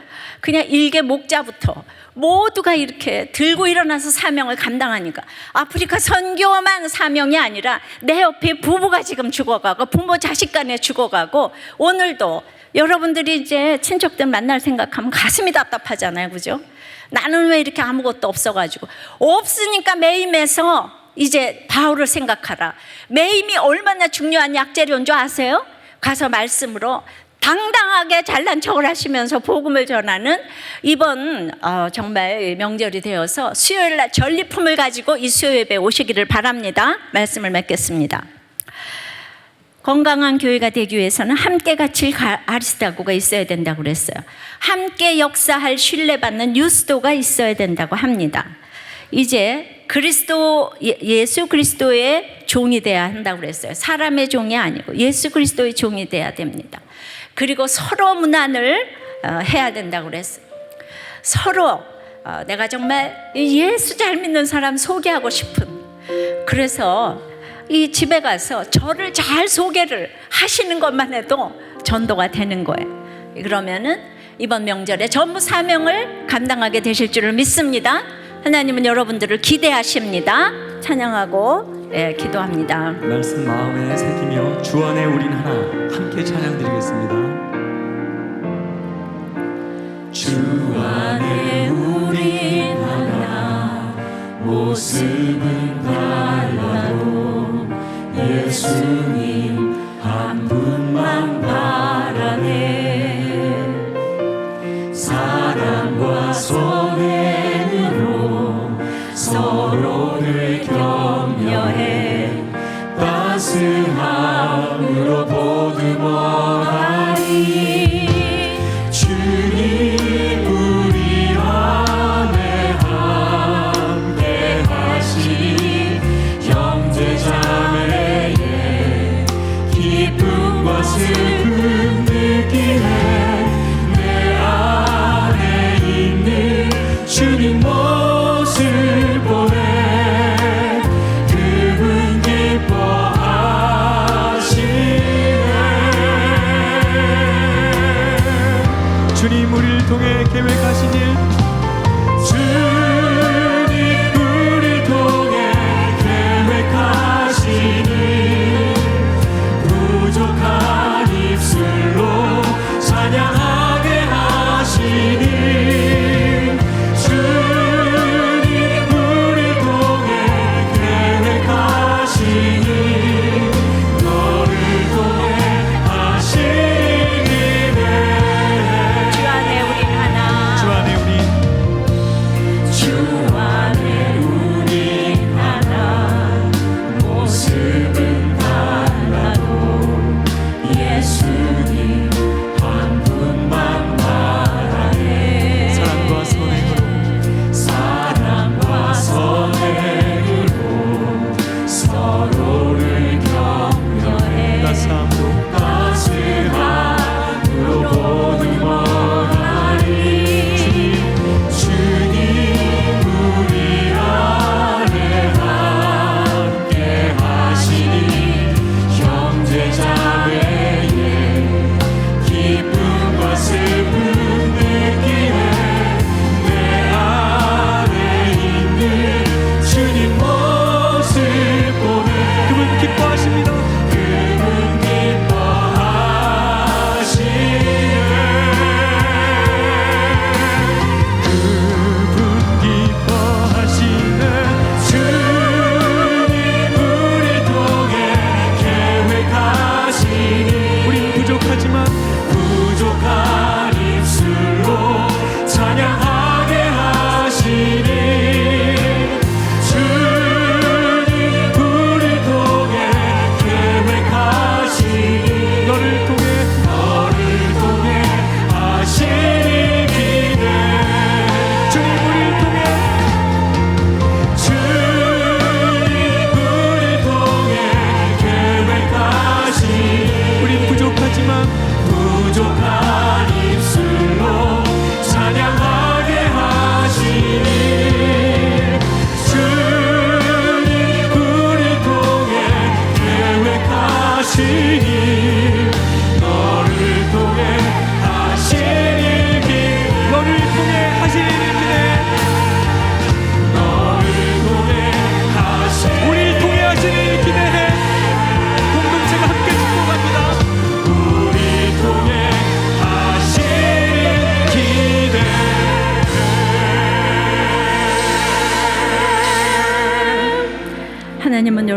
그냥 일개 목자부터 모두가 이렇게 들고 일어나서 사명을 감당하니까 아프리카 선교만 사명이 아니라 내 옆에 부부가 지금 죽어가고 부모 자식 간에 죽어가고 오늘도 여러분들이 이제 친척들 만날 생각하면 가슴이 답답하잖아요. 그죠? 나는 왜 이렇게 아무것도 없어가지고 없으니까 매임에서 이제 바울을 생각하라. 매임이 얼마나 중요한 약재료인 줄 아세요? 가서 말씀으로 당당하게 잘난 척을 하시면서 복음을 전하는 이번 정말 명절이 되어서 수요일날 전리품을 가지고 이 수요예배에 오시기를 바랍니다. 말씀을 맺겠습니다. 건강한 교회가 되기 위해서는 함께 갇힐 아리스타고가 있어야 된다고 그랬어요. 함께 역사할 신뢰받는 유스도가 있어야 된다고 합니다. 이제 예수 그리스도의 종이 돼야 한다고 그랬어요. 사람의 종이 아니고 예수 그리스도의 종이 돼야 됩니다. 그리고 서로 문안을 해야 된다고 그랬어요. 서로 내가 정말 예수 잘 믿는 사람 소개하고 싶은, 그래서 이 집에 가서 저를 잘 소개를 하시는 것만 해도 전도가 되는 거예요. 그러면은 이번 명절에 전부 사명을 감당하게 되실 줄을 믿습니다. 하나님은 여러분들을 기대하십니다. 찬양하고 기도합니다. 말씀 마음에 새기며 주 안에 우린 하나, 함께 찬양드리겠습니다. 주 안에 우린 하나, 모습은 달라도 예수님 한 분만 바라네. 사랑과 선행으로 서로를 격려해 따스함으로 보듬어가니. 주님 우리 안에 함께 하시니 형제자매의 기쁨과 슬픔 느끼네. 내 안에 있는 주님 모습 보네. 그분 기뻐하시네.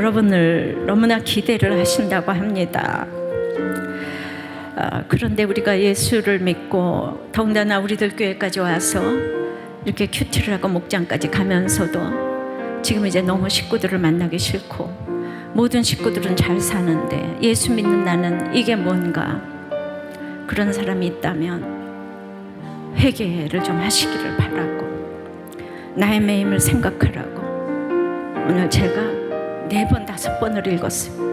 여러분을 너무나 기대를 하신다고 합니다. 그런데 우리가 예수를 믿고 더군다나 우리들 교회까지 와서 이렇게 큐티를 하고 목장까지 가면서도 지금 이제 너무 식구들을 만나기 싫고 모든 식구들은 잘 사는데 예수 믿는 나는 이게 뭔가, 그런 사람이 있다면 회개를 좀 하시기를 바라고, 나의 매임을 생각하라고. 오늘 제가 4번 5번을 읽었어요.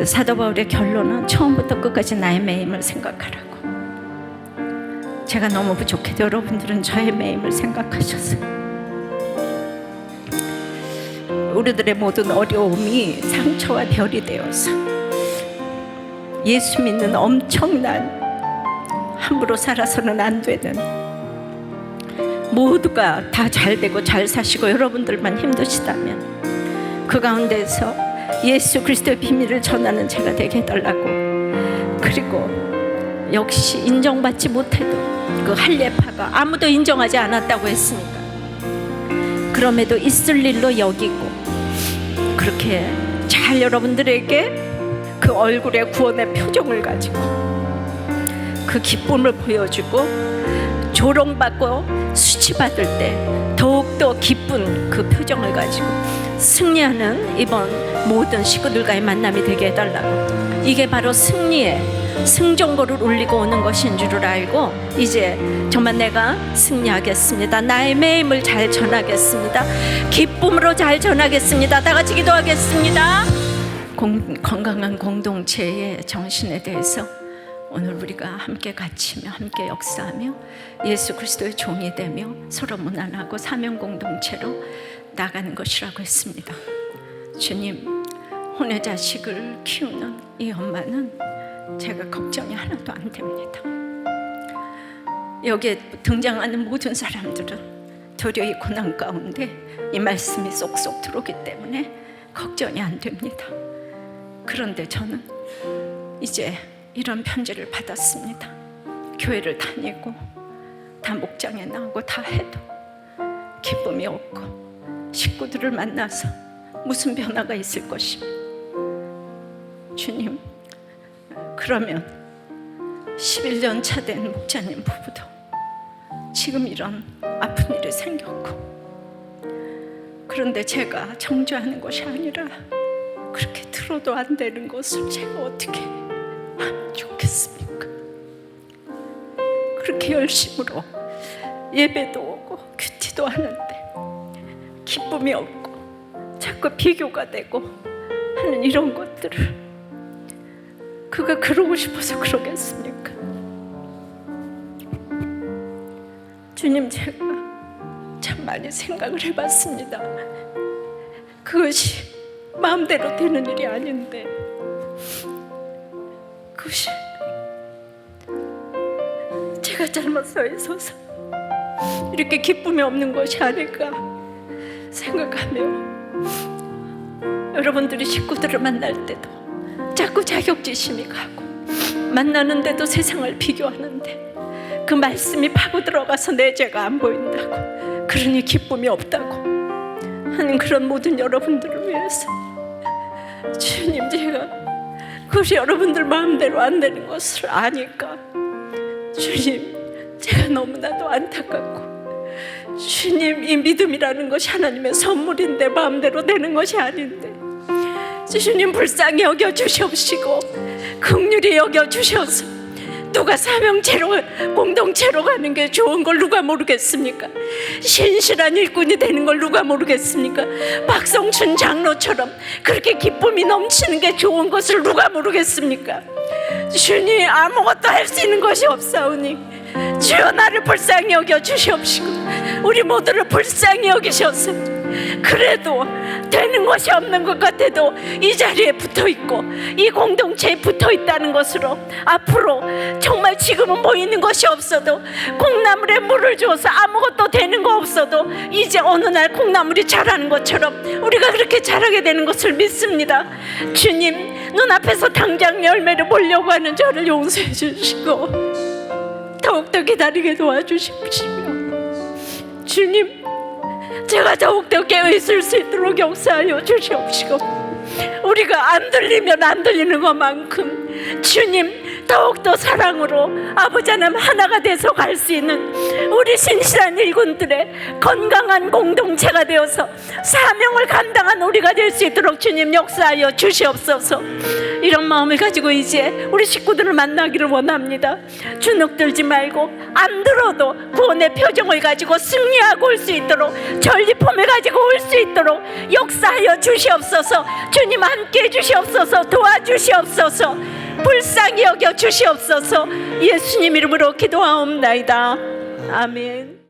사도 바울의 결론은 처음부터 끝까지 나의 매임을 생각하라고. 제가 너무 부족해도 여러분들은 저의 매임을 생각하셨어요. 우리들의 모든 어려움이 상처와 별이 되어서 예수 믿는 엄청난, 함부로 살아서는 안 되는, 모두가 다 잘되고 잘 사시고 여러분들만 힘드시다면 그 가운데서 예수 그리스도의 비밀을 전하는 제가 되게 해달라고. 그리고 역시 인정받지 못해도 그 할례파가 아무도 인정하지 않았다고 했으니까 그럼에도 있을 일로 여기고 그렇게 잘 여러분들에게 그 얼굴의 구원의 표정을 가지고 그 기쁨을 보여주고 조롱받고 수치받을 때 더욱더 기쁜 그 표정을 가지고 승리하는 이번 모든 식구들과의 만남이 되게 해달라고. 이게 바로 승리의 승전고를 울리고 오는 것인 줄을 알고 이제 정말 내가 승리하겠습니다. 나의 매임을 잘 전하겠습니다. 기쁨으로 잘 전하겠습니다. 다 같이 기도하겠습니다. 건강한 공동체의 정신에 대해서 오늘 우리가 함께 갇히며 함께 역사하며 예수 그리스도의 종이 되며 서로 무난하고 사명 공동체로 나가는 것이라고 했습니다. 주님, 혼외 자식을 키우는 이 엄마는 제가 걱정이 하나도 안 됩니다. 여기에 등장하는 모든 사람들은 도리어 이 고난 가운데 이 말씀이 쏙쏙 들어오기 때문에 걱정이 안 됩니다. 그런데 저는 이제 이런 편지를 받았습니다. 교회를 다니고 다 목장에 나오고 다 해도 기쁨이 없고 식구들을 만나서 무슨 변화가 있을 것입니다. 주님, 그러면 11년 차 된 목자님 부부도 지금 이런 아픈 일이 생겼고, 그런데 제가 정죄하는 것이 아니라 그렇게 들어도 안 되는 것을 제가 어떻게 하면 좋겠습니까? 그렇게 열심으로 예배도 오고 큐티도 하는데 기쁨이 없고 자꾸 비교가 되고 하는 이런 것들을 그가 그러고 싶어서 그러겠습니까? 주님, 제가 참 많이 생각을 해봤습니다. 그것이 마음대로 되는 일이 아닌데 그것이 제가 잘못 서 있어서 이렇게 기쁨이 없는 것이 아닐까 생각하며 여러분들이 식구들을 만날 때도 자꾸 자격지심이 가고 만나는데도 세상을 비교하는데 그 말씀이 파고 들어가서 내 죄가 안 보인다고, 그러니 기쁨이 없다고 하는 그런 모든 여러분들을 위해서 주님, 제가 그것이 여러분들 마음대로 안 되는 것을 아니까 주님, 제가 너무나도 안타깝고 주님, 이 믿음이라는 것이 하나님의 선물인데 마음대로 되는 것이 아닌데 주님, 불쌍히 여겨 주시옵시고 긍휼히 여겨 주셔서 누가 사명체로 공동체로 가는 게 좋은 걸 누가 모르겠습니까? 신실한 일꾼이 되는 걸 누가 모르겠습니까? 박성춘 장로처럼 그렇게 기쁨이 넘치는 게 좋은 것을 누가 모르겠습니까? 주님, 아무것도 할 수 있는 것이 없사오니 주여 나를 불쌍히 여겨 주시옵시고 우리 모두를 불쌍히 여기셔서 그래도 되는 것이 없는 것 같아도 이 자리에 붙어있고 이 공동체에 붙어있다는 것으로 앞으로 정말 지금은 보이는 것이 없어도 콩나물에 물을 줘서 아무것도 되는 거 없어도 이제 어느 날 콩나물이 자라는 것처럼 우리가 그렇게 자라게 되는 것을 믿습니다. 주님, 눈앞에서 당장 열매를 보려고 하는 저를 용서해 주시고 더욱더 기다리게 도와주십시오. 주님, 제가 더욱더 깨어있을 수 있도록 역사하여 주시옵시고 우리가 안 들리면 안 들리는 것만큼 주님 더욱더 사랑으로 아버지 하나님 하나가 돼서 갈 수 있는 우리 신실한 일꾼들의 건강한 공동체가 되어서 사명을 감당한 우리가 될 수 있도록 주님 역사하여 주시옵소서. 이런 마음을 가지고 이제 우리 식구들을 만나기를 원합니다. 주눅들지 말고 안 들어도 구원의 표정을 가지고 승리하고 올 수 있도록, 전리품을 가지고 올 수 있도록 역사하여 주시옵소서. 주님 함께 해주시옵소서. 도와주시옵소서. 불쌍히 여겨 주시옵소서. 예수님 이름으로 기도하옵나이다. 아멘.